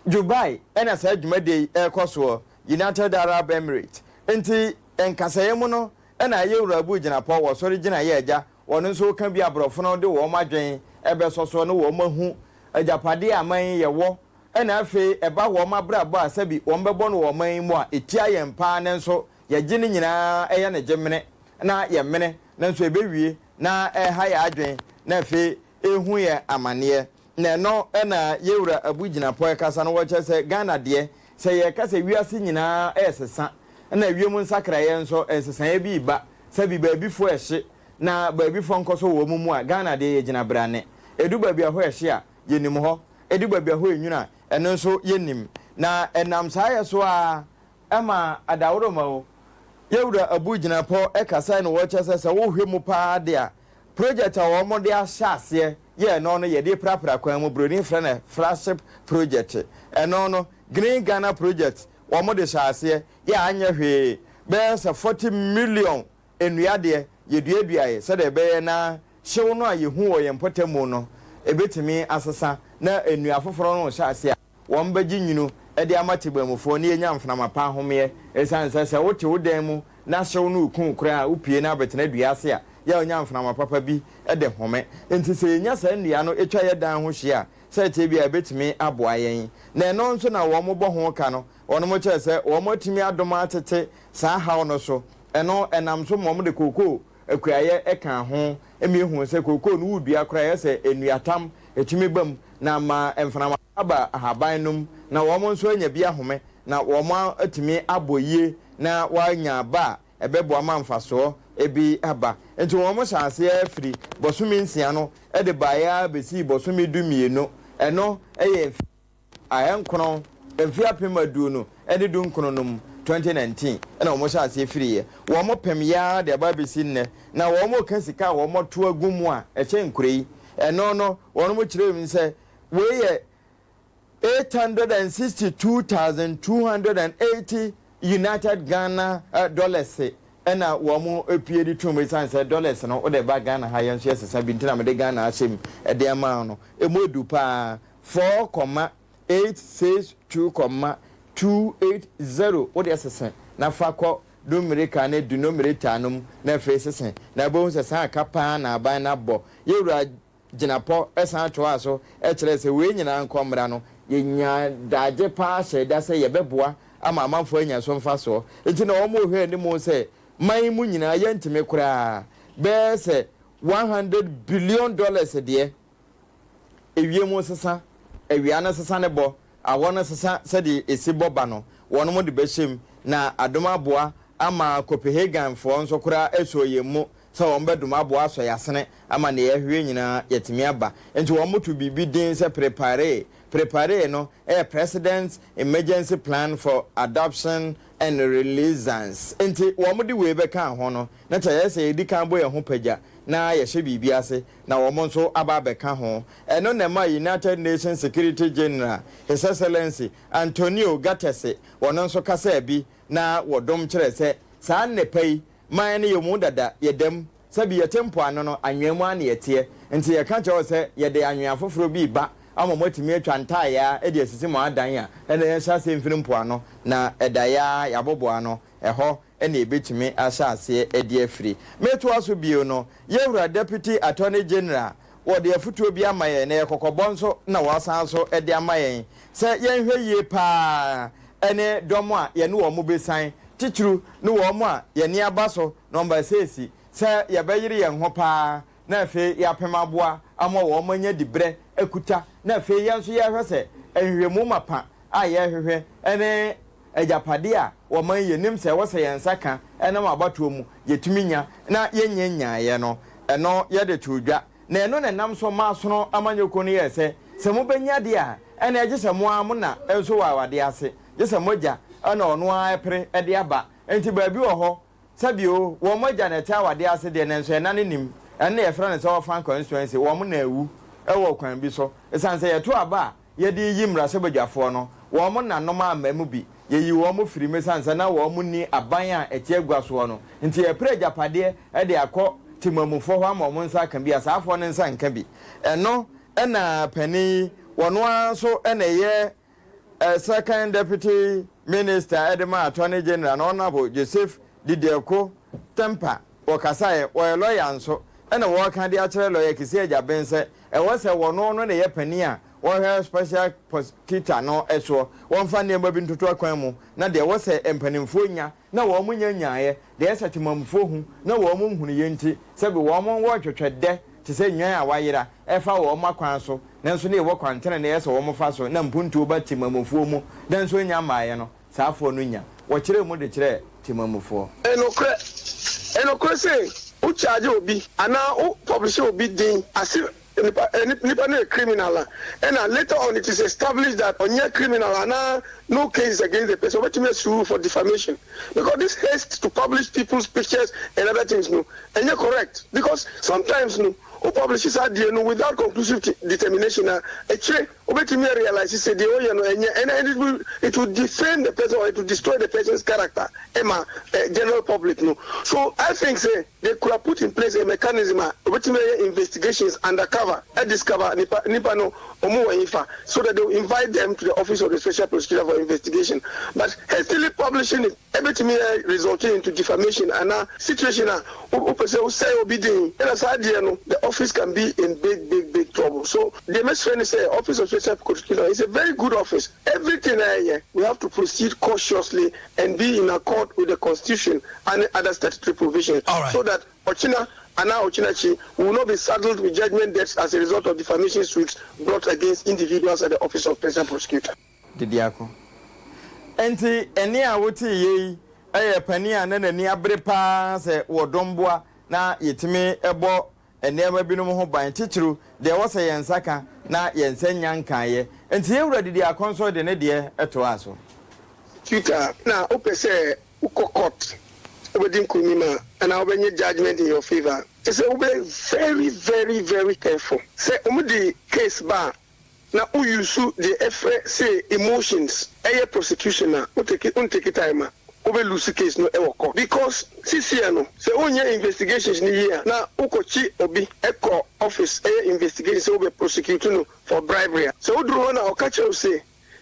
Dubai ena sa dwumade ekoso United Arab Emirates enti enkasayemu no ena yewura abuginapo wo sori gina ye agya wono nso ka bi abrofo no de wo madwen ebesoso no wo mahu ajapade aman ye wo ena afi eba wo mabrabo asabi wo mbebo no wo man mu a etia ye mpa ne nso ye gine nyina eye ne gemene na ye mene na nso ebewie na ha ya adwen na afi ehu ye amane na no ena yewura abuginapo ekasa no wo chese Ghana de se ye kase wiase nyina esesa na wiem nsakra ye nso esesa ye bi ba se bi ba bi fo ehye na ba bi fo nkoso wo mu a Ghana de ye gina brane edu ba bi a ho ehye a yenim ho edu ba bi a ho enwuna eno nso yenim na enam saa ye so a ema adaworo ma o yewura abuginapo ekasa no wo chese se wo hwemu pa de a project a wo mo de ahyase ye no no ye de prapra kwan mu broni frana flagship project eno no Green Ghana project wo mo de hyase ye anya hwe be 40 million enuade ye duaduaye se de be na hyew no a ye hu wo ye mpotemu no ebetimi asesa na enua foforo no hyase a wo mbagi nyinu e de amatebamufo ne enya mfana pa home esanse se wote wodan mu na hyew no ukun kura upie na betena duase a ya onya mfana papa bi e de home enti se enya sa nnua no etwa ye dan ho hye a sɛ tie bi a betumi aboa yɛn na ɛno nso na wɔn bɔ ho ka no wɔn mo kyerɛ sɛ wɔn tumi adom atete saa haw no so ɛno ɛnam so wɔn de kokoo akuayɛ ɛka ho emi ehu sɛ kokoo no wudua koraa yɛ sɛ enuatam etumi bam na ma mfanama aba ahaban nom na wɔn nso anya bi ahome na wɔn atumi abɔ yie na wanya ba ɛbɛboa ma mfasoɔ ebi aba nti wɔn hyɛ ase afiri bɔsumi nsia no ɛde baeɛ besi bɔsumi dumienu ɛno ɛyɛ ayɛnkono mfia pemadu no ɛde du nkono nom 2019 ɛna wɔn hyɛ ase afiri yɛ wɔn pem ya de aba besi nnɛ na wɔn ka sika wɔn to agu mu a ɛkyɛ nkure yi ɛno no wɔn kyerɛ mu sɛ wei yɛ 862,280 United Ghana dollars ena wɔn epie di tum esan sɛ dollars no o de ba Ghana ha yɛn so yɛ sesa bi ntina me de Ghana ahyem ɛde ama no emu edu pa 4,862,280 o de sesa na fa kɔ numerika ne du numerita nom na fe sesa na bo sɛ san aka pa na aban na bɔ yewura gyinapɔ ɛsan to aso ɛkyerɛ sɛ we nyina nkɔmra no yenya daje pa hyɛ da sɛ yɛbɛboa ama amanfo anya so mfa so enti na wɔn ohwɛ ne mu sɛ man mu nyina yɛntime koraa bɛɛ sɛ $100 billion deɛ ewie mu sesa ewia na sesa ne bɔ awɔ na sesa sɛ de esi bɔba no wɔn mo de bɛhyɛm na adom aboa ama Copenhagen fo nso koraa eso yɛ mu sɛ wɔn bɛdom aboa so yasene ama ne yɛhwe nyina yɛtime aba enti wɔn mo to bibi din sɛ prepare no President's Emergency Plan for Adoption and Releasance. Enti wɔn de wei bɛka ho no na kyerɛ sɛ yɛdi kan bɔ yɛn ho pagya na yɛhyɛ biribi ase na wɔn nso aba bɛka ho ɛno na ma United Nations Security General His Excellency Antonio Guterres wɔn nso kasa bi na wɔdom kyerɛ sɛ saa nnepa yi man ne yɛmu dada yɛdam sɛbi yɛtempo ano no anwɛmu ane yɛteɛ nti yɛka kyerɛ sɛ yɛde anwea foforɔ bi ba ama motimi atwa ntaaya e de asisi mo adan a ene yɛhyɛ ase mfiri mpo ano na ɛdaya yabobo ano ɛhɔ ene ebetimi ahyɛ ase edi afiri meto aso bio no yɛwura Deputy Attorney General wɔde afutuo bi ama yɛn na yɛkɔkɔbɔ nso na wɔasan so ɛde ama yɛn sɛ yɛnhwɛ yie paa ene dɔm a yɛne wɔ mo besan tituru ne wɔ mo a yɛne aba so number 6 sɛ yɛbɛyere yɛn ho paa na afi yɛapem aboa ama wɔ mo nya dibrɛ ekuta na afi yɛn so yɛhwɛ sɛ ehwehwɛmu mapa a yɛhwehwɛ ene ejapade a wɔ man yɛnim sɛ wɔ sɛ yɛn saka ene ma abatoɔ mu yɛtumi nya na yɛnyanya yɛ no ɛno yɛde tudwa na ɛno na nam so ma sono amanyoko no yɛ sɛ mo benya de a ene agye sɛ mo am na enso wɔ awade ase gye sɛ mogya ana ɔno a ɛpere ɛde aba enti baabi wɔ hɔ sabio wɔ mogya na ɛte awade ase de ne nso ɛna ne nim ɛne yɛfrɛ ne sɛ wɔfa constituency wɔ mo na ewu ɛwɔ kwan bi so esan sɛ yɛto aba yɛde yi mmarahyɛ badwafoɔ no wɔ mo na nom ama mu bi yɛyi wɔ mo firi mesan sɛ na wɔ mo ni aban a ɛte agua soɔ no nti yɛpere japade ɛde akɔ timamufo hɔ ama mo nsa ka bi asaafo ne nsa nka bi ɛno ɛna pani wɔno nso ɛna yɛ second deputy minister Edema Attorney General Honorable Joseph Didieko Tempa wɔkasae wɔyɛ lawyer nso ɛna wɔka de akyerɛ lawyer kisi agya bense ɛwɔ sɛ wɔno no ne yɛ pani a wɔhwɛ special prosecutor no ɛso wɔmfa nneɛma bi ntoto akwan mu na deɛ wɔ sɛ mpanimfoɔ nya na wɔn mo nya nyaayɛ deɛ ɛsɛ timamfoɔ hu na wɔn mo nhunu yɛ nti sɛbi wɔn mo wɔtwetwɛ dɛ te sɛ nwan a wayera ɛfa wɔn makwan so nanso ne wɔ kwantene na yɛsɛ wɔn fa so na mpuntuo ba timamfoɔ mu nanso nya maaye no saafoɔ no nya wɔkyerɛ mu de kyerɛ timamfoɔ enokre say who charge obi ana who publish obi din as nipa no criminal and later on it is established that on your criminal and no case against the person but you may sue for defamation because this haste to publish people's pictures and other things no and you're correct because sometimes no who publishes that no without conclusive determination actually obetimi realize say the oh no and it will defend the person or it will destroy the person's character ema general public no so I think say they could have put in place a mechanism obetimi investigations undercover and discover nipa no omo ifa so that they will invite them to the office of the special prosecutor for investigation but hastily publishing it obetimi resulting into defamation and situation who say obidin and as idea no the office can be in big trouble. So the MSN is Office of Special Prosecutor. It's a very good office. Everything we have to proceed cautiously and be in accord with the Constitution and other statutory provisions, so that Ochina and now Ochinachi will not be saddled with judgment debts as a result of defamation suits brought against individuals at the Office of Special Prosecutor. Didiako. Enti eni a wote yi pani anana ni abre pa se wodomboa na yetime ebo enema binom ho ban titru de wo se yensaka na yensanya nkaye enti ewura Didiako nso de ne de eto aso Twitter na opese ukokot obedin kunima and I will judgment in your favor. It's a very, very, very careful. Say the case bar. Now who use the say emotions. A prosecution now. Take it time. Ube lose case no ever because CCNO say only investigations ni here. Now ukochi obi echo office investigation say ube prosecute for bribery. So udru na okache say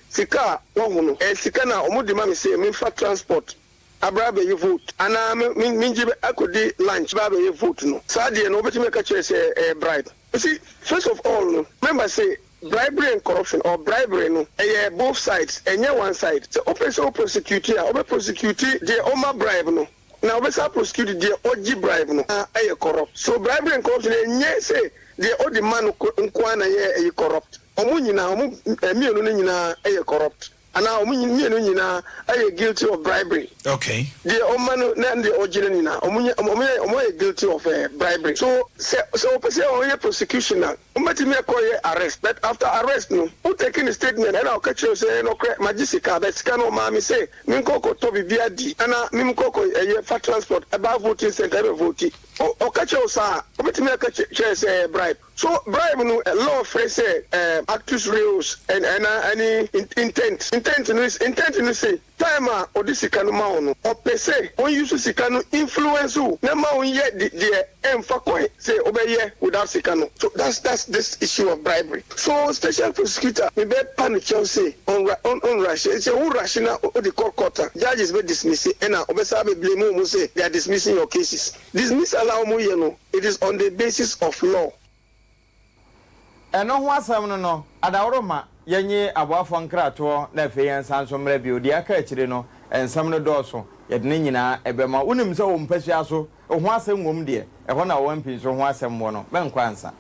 sika wohunu sika na omudima me say memfa transport abrabe you vote ana minji akodi lunch babe you vote no sadie no obeti make a say bribe. You see, first of all no remember say bribery and corruption or bribery no both sides and one side so open prosecute the oma bribe no now we say prosecute the oji bribe no corrupt so bribery and corruption say the old man nkwana ye corrupt omu nyina mienu nyina corrupt and now nyina are guilty of bribery. Okay. The omanu na the original na omu guilty of bribery. So person only prosecution na umati me call arrest. But after arrest no, who taking a statement and I'll catch you say no majisika but scan no mama say minko ko to bibia di ana minko ko for transport about voting center voting. O catch you say umati me catch say bribe. So bribe no law phrase actus reus and any intent no say time or this sika no ma no or per se on use sika no influence who na ma on ye the emfa coin say obeye without sika no. So that's this issue of bribery. So special prosecutor me be panic say on Russia say who Russia or the court judges be dismiss it and obesa be blame mo say they are dismissing your cases. Dismiss allow mo ye no, it is on the basis of law. Eno ho asam no adaworoma yenye aboafo nkrato na fe yensan so mra bi odi aka akire no ensam no dooso yede ne nyina ebema unim se wo mpasua so ho asam ngom de e ho na wo mpin so ho asam mo no menkwansa.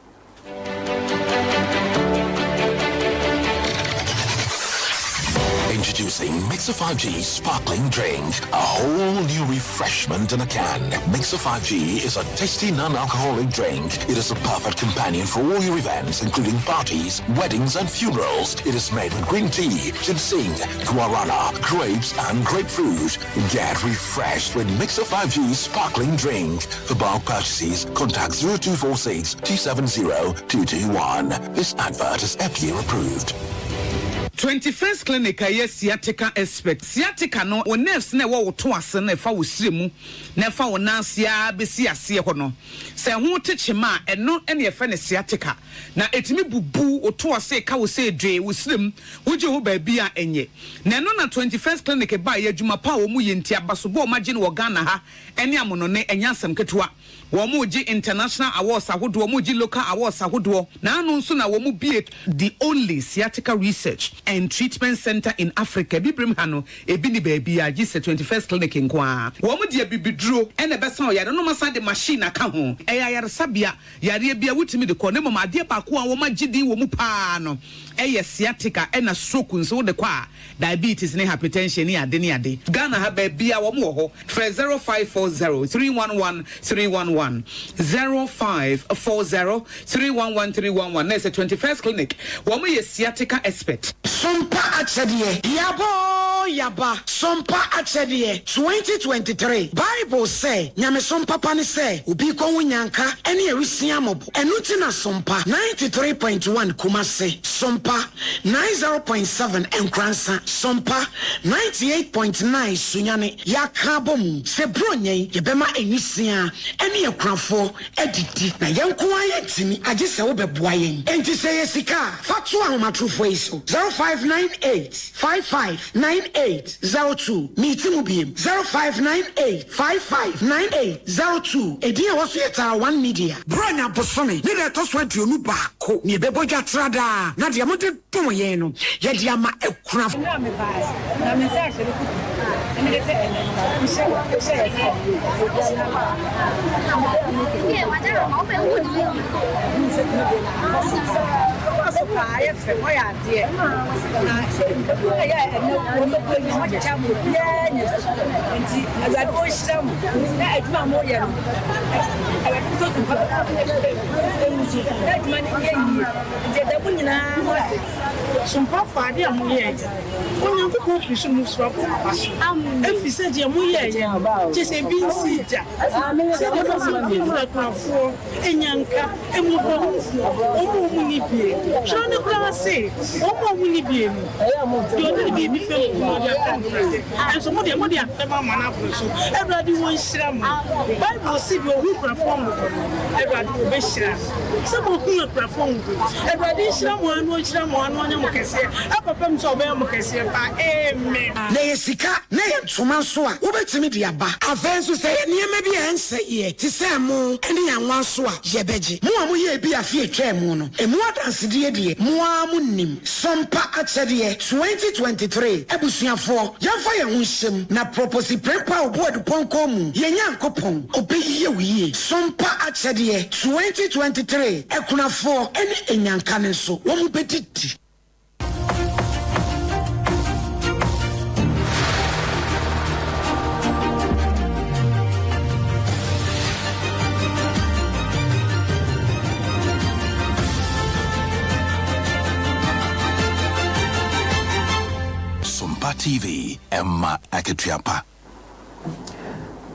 Introducing Mixer 5G Sparkling Drink, a whole new refreshment in a can. Mixer 5G is a tasty non-alcoholic drink. It is a perfect companion for all your events, including parties, weddings, and funerals. It is made with green tea, ginseng, guarana, grapes, and grapefruit. Get refreshed with Mixer 5G Sparkling Drink. For bulk purchases, contact 0246 270 221. This advert is FDA approved. 21st clinic aye sciatica expert sciatica no o nerves na wo to ase na fa wo siremu na fa wo nansia besi ase ho no se ho techema eno ene efa ne sciatica na etimi bubu o to ase ka wo se dwe wo sirem wo je ho ba bia enye na no na 21st clinic ba ye adwuma pa wo mu ye ntia baso bo ma je no Ghana ha ene amono ne enya asem ketewa wo mu ji international awards ahodo wo mu ji local awards ahodo na anu nso na wo mu be the only sciatica research and treatment center in Africa bibrim ha no ebi ni ba bia ji se 21st clinic nkoa wo mu dia bibiduro ene besa o yare no masa de machine aka ho yare sabia yare bia wutimi de ko ne mama de ba ko a wo ma gidi wo mu pa no sciatica ena stroke nso de kwa diabetes ne hypertension ne ade Ghana ha ba bia wo mu ho 0540 311 311 0540 311 311 na 21st clinic wo mu sciatica expert Sompa achedie yaba Sompa achedie 2023 Bible say nyame sompa pani say obi ko wunyanka ene ewisia mobo enuti na Sompa 93.1 Kumase Sompa 90.7 Enkransa Sompa 98.9 Sunyane yakabom se bronye yebema enisia ene ekrafo edidi na yenko ayetimi age se wo beboa yen enti se yesika fatu ahomatrofo iso 0598 5598 059802 meeting biem 0598559802 Edia was yet 1 media Branya Bosoni need a toss went you ba ko ni beboja trada na dia mote tomo ye no ye dia ma ekura na me say and they say Sompa fadi amuye onye ko fisu mu so ko aso efise je muye je se binsija se de fa fura kwafo enyanka emubofu omo ni bie jone klase omo ni bie ni yo ni bi fe mo ya kan enso mo de afema mana proso everybody won shira mo bible si bi ohu kwafo mo everybody go be shira se mo hu kwafo mo everybody shira mo anu anya mo kese papa m so be mo kese pa amen na yesika na yentuma so a wobetimi de aba afenso se niema bi ense ye ti se mo ene yanwa so a yebeji mo a mo ye bi afie twa mu no emu adansede de mo a mo nim sompa achede 2023 ebusuafo yamfa ye ho hyem na propose prepa obodu ponko mu ye nyankopon obeyiye wiye sompa achede 2023 ekunafo ene enyanka ne so wo mo betiti Sompa TV, Emma Aketiapa.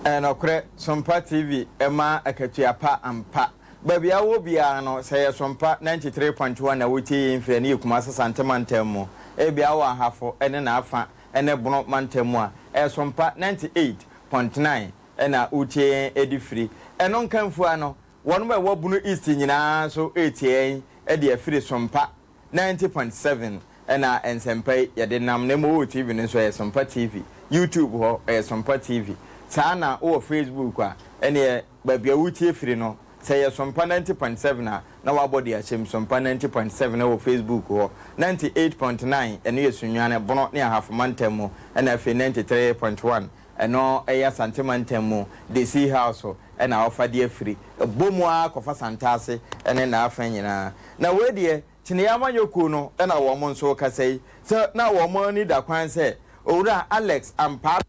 And okre Sompa TV, Emma Aketiapa ampa. Baby, I will be ano say Sompa 93.1 na wuti infeni kumasa santamantemo. Ebi awa hafo ene na afa ene bono mantemo a Sompa 98.9 ena uti edifri. Enon kanfu ano wonu be wobunu east nyina so 88 e de afiri Sompa 90.7 ena ensempai ya de nam nemo TV ne so Sompa TV YouTube ho Sompa TV sana o Facebook a ene babia wuti afiri no say Sompa 90.7 na wabodi a chem Sompa 90.7 o Facebook ho 98.9 ene yesunwane bono ne half mantemo ena afi 93.1 eno eya santemantemo de see house ho ena ofa de afiri bomu a kofa santase ene na afa nyina na we de Chineyama yoku no na wo mo nso kasai se na wo mo ni da kwan se owura Alex ampa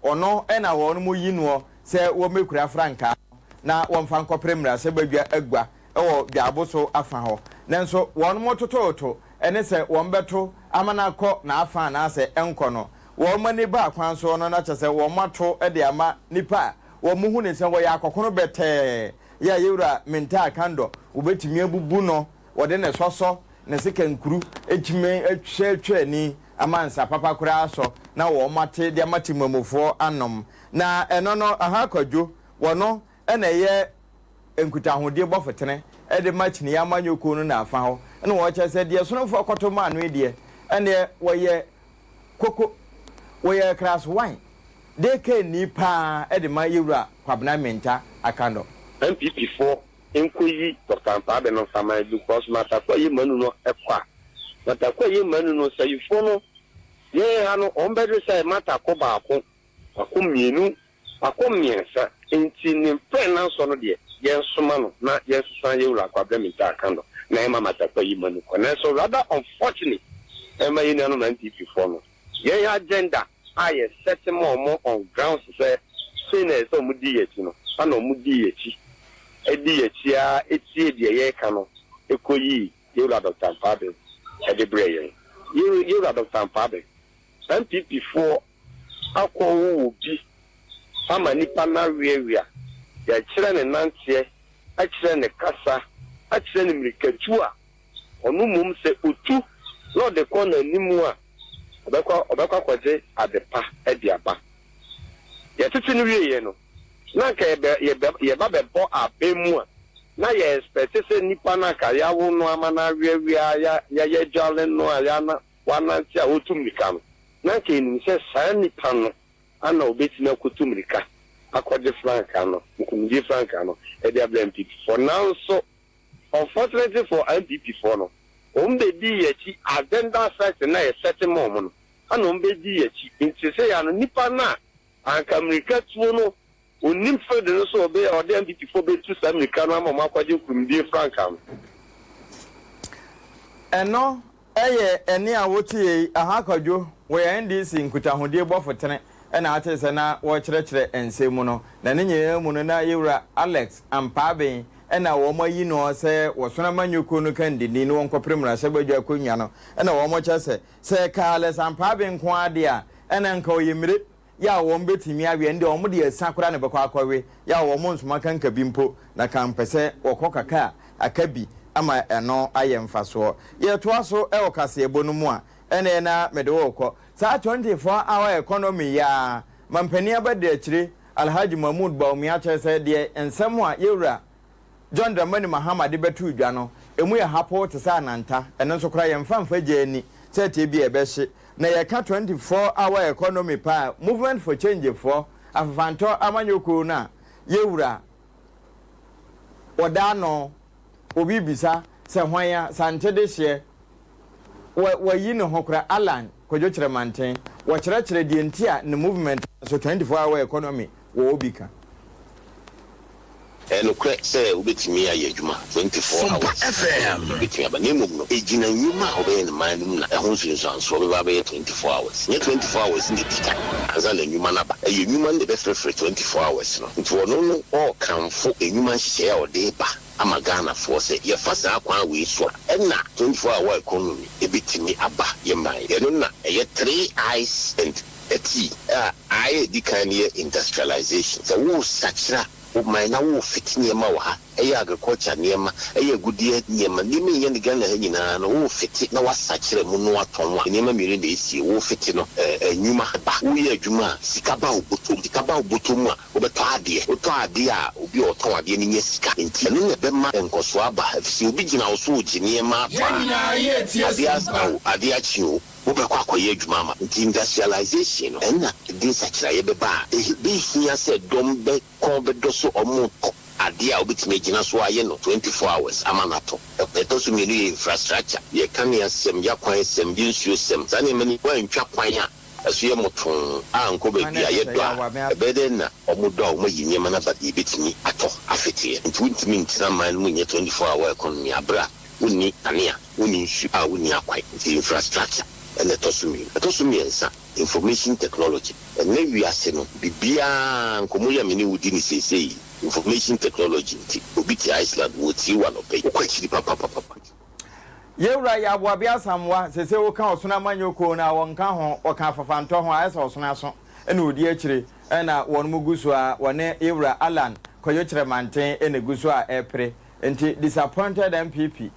ono na wo no mo yinu se wo mekura franka na wo mfa nkopre se badwa agua wo biaboso afa ho nanso wo no mo tototo ene se wo mbeto amana kọ na afa na se enko no wo mani ba kwan so no na chese wo mato de ama nipa wo mu hu ne se wo ya akokono bete ya yewura menta kando ubetimi abubu no wode ne soso ne sekankuru etime atwa ni amansa papa kura so na wo mate de mate mamofo anom na eno no aha kwadwo wono ena ye enkutahode bofotene e de machine ya manyoko no na afa ho ena wo chese de sonofo koto ma no de ene wo ye koko wo ye class 1 de ke ni pa e de ma yewura kwabna menta akando MPP4 enkoyi Dr. Mpabe no sama because matakwa ye manu no ekwa matakwa ye manu no sayifo no ye ha no ombedre say matako baako akomienu akomiensa enti ne plan so no de ye nsoma no na ye susan ye wura kwabra mita akando na ema matakwa ye manu ko na so rather unfortunate ema ye no MPP4 no ye agenda aye set more on grounds say so mudi yeti no ana mudi yeti edi yechia etie die ye ka no ekoyi yewura Dr. Mpabe edebreye yewura Dr. Mpabe MPP4 akọwo obi ama nipa na wiawia ya kire ne nantie a kire ne kasa a kire ne mirikatu a onu mum se otu no de ko na nimu a obekwa kwaje adepa ediaba ya titi ni wiye no na ka ye ba bebo abemu a na ye expect se nipa na ka ya wo no ama na wiawia ya jale no ya na wananti a otu mika no na ken se saa nipa no ana obetina kutumrika akode franka no kumdi franka no e dey blame MPP for now. So unfortunately for MPP for no ombedi yachi agenda site na e setting mom no ana ombedi yachi nti se ya no nipa na anka America tuo no onim fede no so obe o dey MPP for be tu sa America no ama akwaje kumdi franka no eno eye eni awotie ahakwadwo we NDC nkutahode bofotene ena atese na wo kyerɛkyerɛ ensemu no na ne nyɛ mu no na yewura Alex Ampaben ena wo mayi no se wo sona manyuko no kandidi no wonkɔpre mra sɛ badwa konwa no ena wo mo kyɛ sɛ Alex Ampaben ko ade a ena nka oyemire ya wo mbetimi awe ndi wo mo de asakora ne bekɔ akɔwe ya wo mo nsoma kanka bimpo na kampɛsɛ wɔkɔ kaka akabi ama eno ayemfaso ye to aso e okase ebonu mu a ene na mede wokɔ saa 24-hour economy ya mampani abade akire Alhaji Mahmoud Baumi achese de ensem a yewura John Dramani Mahama de betu dwa no emu ya hapo te sa nanta ene nso kra yemfamfa gani sete bi ebehye na ye ka 24-hour economy pa movement for change for afanto amanyoko na yewura odano obi bisa se hwan sante de hye wa yi ne hokra Alan kojo kyerɛ manten wo kyerɛ die ntia ne movement so 24-hour economy wo obika eno kre se ubetimi aye adwuma 24 hours FM ubetimi abanemu no ejina nyuma obeye ne manum na ehun so be ba be 24 hours nye 24 hours ndi tika aza na nyuma na ba aye nyuma ndi be free 24 hours no nti wono no o kanfo enyuma hye a ode ba amagana for say ye fasa akwa we so na 24-hour economy ebetimi aba ye man eno na eye 3 eyes and a T I dikanye industrialization so wo sachira my na wo fit niema wa ha agriculture niema goodie niema nime ye ne Ghana ha nyina no wo fit na wasachire mu no aton wa niema mire de esi wo fit no nyuma ba wo ye adwuma sika ba obotom a wo beto ade a obi oton ade ni nya sika enti no ne be ma enkoso aba fi obi gina wo so ogi niema ba ade a chiwo ubekwa akoye adwuma ma industrialization no na de sachira ye beba be hia se dombe konbe doso omo ade a obitime gina so aye no 24 hours amanato eto so menu infrastructure ye kan ya sem ya kwan sem bi nsuo sem zane mani kwa ntwa kwan a aso ye moton anko ba bia ye do a ebede na omodo a omo yinyema na ba ibetimi ato afetie ntumi ntina man mu nye 24-hour economy abra uni anea uni nsu a uni akwai infrastructure and the tosumi ensa information technology and maybe we are saying bibia nkomoya mini wudi say information technology obiti Iceland woti one of kwachiri papa yewura ya boabia samwa sese wo kan osona manyoko na wonka ho oka fafanto ho ayesa osona so ena odi akire ena won mugusu a wone yewura Alan koyo kire manten ena gusu a epre enti disappointed MPP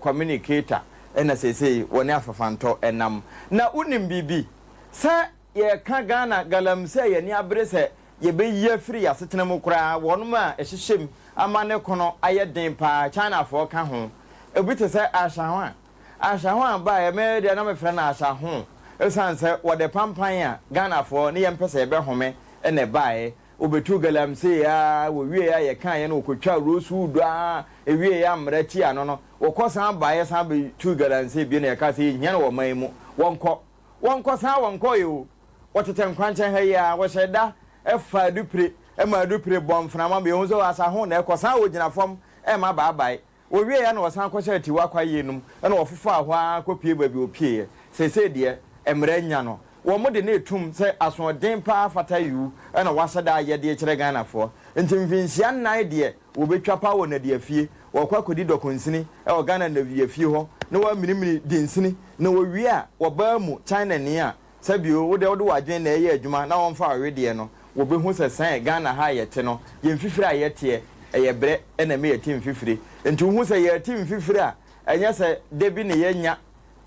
communicator ena sese woni afafanto enam na unim bibi se ye ka Ghana galamse ye ni abrese ye be ye free asetena mu kura wonum a ehyehyem amane kono ayeden pa China fo ka ho ebite se ahahwa ba ye me de na me frɛ na ahahwa esan se wode pampan a Ghana fo ne ye mpese be home ene bae obetu galamse ya wo wie ya ye kan ye no okotwa rosu do a ewie ya mrati ano no wokosan bae san be tu galamse bi na ye ka se hia no wo man mu wonko san wonko yo wotete nkwanchen ha ya wo sheda efa dupre ema dupre bomframa be hunzo asaho na ekosan ogina fom ema baabai wo wie ya na wosan kwose tiwa kwaye num na wofofo ahwa kopie babi opie sese de emre nya no wo mo de na etum se asodin pa fata yu na wasada ye de kire Ghana fo ntimfinsia nan de wo betwa pa wo na de afie wo kwakodi dokonsini wo Ghana na vie afie ho na wa minimini dinsini na wo wie a wo ba mu China ni a sabio wo de wo adwen na ye adwuma na won fa we de no wo be hu se san Ghana ha ye te no ye mfifiri a ye te ye bre na me ye tim fifiri nti hu se ye tim fifiri a enya se de bi ne ye nya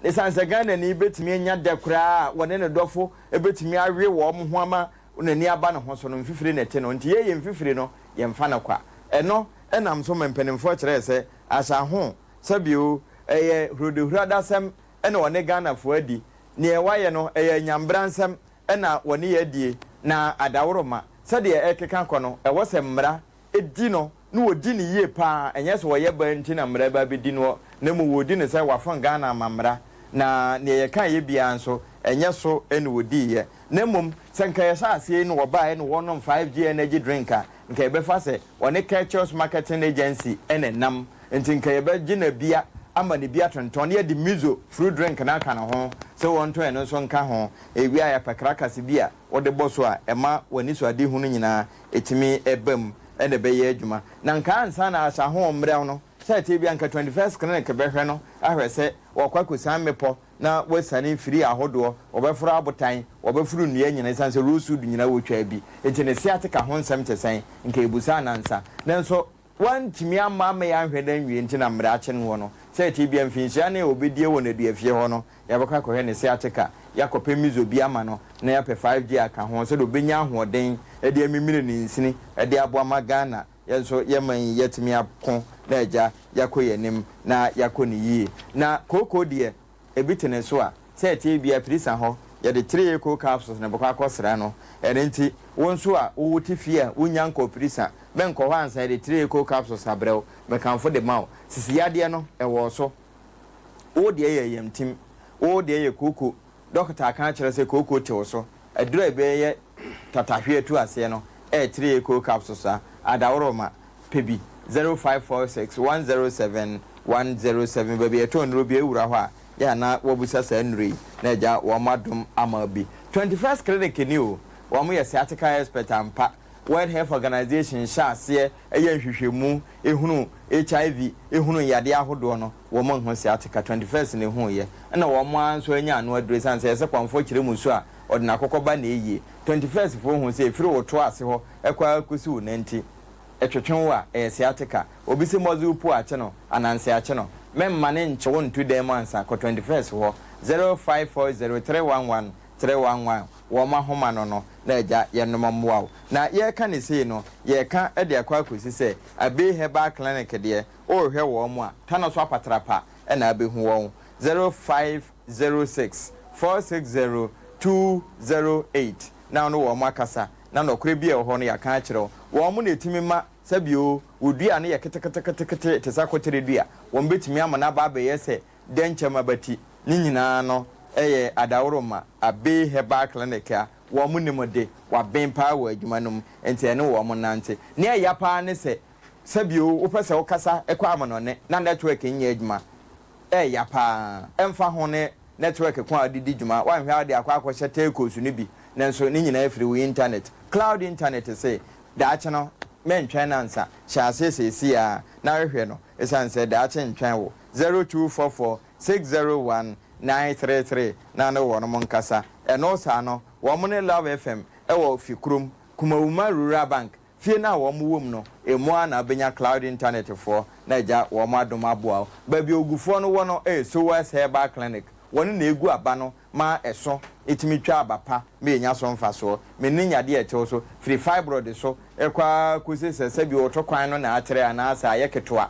esanse Ghana ni betimi nya de kura wone ne dofo ebetimi awe wo mo ho ama onani aba ne ho so no mfifiri ne te no nti ye mfifiri no ye mfa na kwa eno enam so mempanimfo kire se asa ho sabio eye hrodehurada sem ene wone Ghana fo adi ne waye no nyambransam na woni yedie na adaworoma sade ekeka kono wose mmra edi no no wodi ne yie pa enye so woye ba nti na mmra ba bedi no na mu wodi ne se wafon Ghana amamra na ne ye kan ye bia nso enye so ene wodi ye na mum senka ye saase no woba no wonom 5G energy drinker nka ebe fa se woni Cultures Marketing Agency ene nam nti nka ye ba gina bia ama ne bia tonton ye di mizo fruit drink na aka na ho se won to eno so nka ho ewia ya pakrakase bia wode boso a ema wani so ade hunu nyina etimi ebam ene be ye adwuma na nka ansa na asa ho mre no se te bia nka 21st clinic be hwe no ahwe se wakwakosan mepo na wasani firi ahodo obefura abotan obefuru nua nyina sanse rusu du nyina wotwa bi enti ne siateka ho nsem tesen nka ebusa nansa nanso wan timi ama ya hweda nwie nti na mra ache no no se ti bia mfinhia ne obedie wo na dua fie ho no ya baka ko he ne siateka yakope mizo bi ama no na ya pe 5G aka ho se do benya ahoden e de amimire ni nsini e de abo ama Ghana yenso yeman yetimi akon na eja yakoyenim na yakoni yi na koko de ebitene so a se ti bia prisa ho ya de 3 eco capsules na baka akosra no enti wonso a wo tifie a wonya nko prisa benko ho ansa de 3 eco capsules abrew mekanfo de mawo sisi yade no ewo so wo de yemtim wo de ye koko doctor kan kire se koko te so adura ebe ye tatahwe tu ase no 3 eco capsules a adaworoma pebi 0546107107 baby eto nro bi ewura ho a ya na wobusa sa nri na ja wo madum amabi 21st clinic ni o wo mo ye sciatica expert ampa World Health Organization shase eye nhwehwemu ehunu HIV ehunu yade ahodo no wo mo ho sciatica 21st ne hu ye na wo mo anso anya anu adress an se kwamfo kire mu so a odina kokoba na eye 21st fo hu se efiri wo to ase ho ekwa kusi wo nanti etwetwen wo a sciatica obi se mozi upu ache no ananse ache no memma ne nche wo ntu dem ansa ko 21st ho 0540311311 wo ma homa no na eja yenoma muawo na ye ka ne sei no ye ka e de akwa akosi se abe herbal clinic de o hwe wo mu a ta no so apatrapa e na abehu wo 0506460208 na no wo makasa na no kure bia ho no ya ka akire wo mu na etimi ma sabio odua ne ye ketekete te sakotere dua wo mbetimi ama na ba be ye se denchema bati ni nyina no eye adaworoma abe herbal clinic a wo mu ne mode wa ben pa wa adwuma num enti ene wo mu nante ne ya pa ne se sabio wo pese wo kasa ekwa amanone na network nya adwuma ya pa emfa ho ne network kwa adidi dwuma wa hwa de akwa akwa hyete kosu ne bi nanso ne nyina afiri wo internet cloud internet say da ache no men twan ansa hyase sesi a na hwehwe no esanse da ache ntwan wo 0244601933 na no wono monkasa eno sa no wo mo ne Love FM ewo fikrum Kumawuma Rural Bank fie na wo mo wom no emu na benya cloud internet for na ja wo mo adom aboa ba bi ogufo no wo no so West Herbal Clinic wonu na egu aba no ma eso etimi twa abapa me nya so mfa so me ni nyade etew so free fibroid so ekwa kusese bi otokwan no na atere ana asa ayeketoa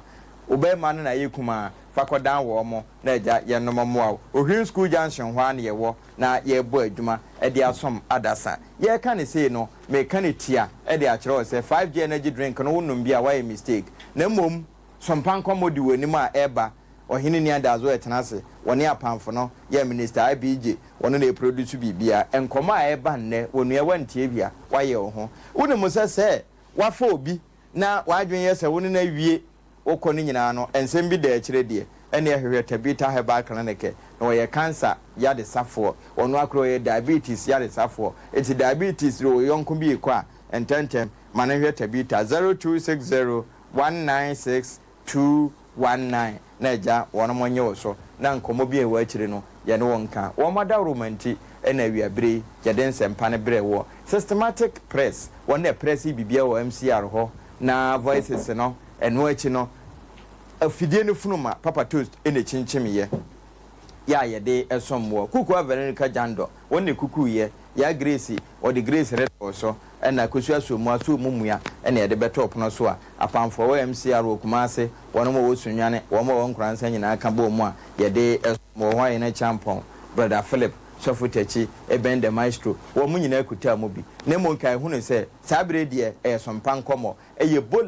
obema no na yekuma fakodan wo mo na eja yenom mo ohwin school junction hwa na yewo na yebo adwuma e de asom adasa ye ka ne sei no me ka ne tia e de akere se 5G energy drink no wonum bia why mistake na mom sompan komodi woni ma eba ohini ni adazo etenase woni apamfo no ye minister IBJ wono na produce bibia enkoma eba nne wonu ye wantie bia waye ho wonu musese wafa obi na wadwen ye se wonu na wie okoni nyina no ensem bi da akire de ene ehwe tabita herbal clinic na wo ye cancer ya de safo wonu akro ye diabetes ya de safo eti diabetes ro yonko bi kwa ententem manehwe tabita 0260196219 na eja wono monye wo so na nkomo bi ewa akire no ye ne wonka wo mada romanti ena wiabre ye den sempa ne bre wo systematic press wona press bibia wo MCR ho na voices no eno achi no afidie ne funuma papa toast ene chinchimiye ya ye de esomwo kuku averenika jando wona kuku ye ya grace o de grace red so ena kusu asomu mumua ena ye de beto pono so a apamfo wo MCR okumase wono mo wosunwane wo mo wonkransa nyina aka bo mu a ye de esomwo ho ye na champon brother Philip sɔfo tachi eben the maestro wo mu nyina kuta mu bi na mo nkan hu no sɛ saa bere de e sompa nkɔmɔ eye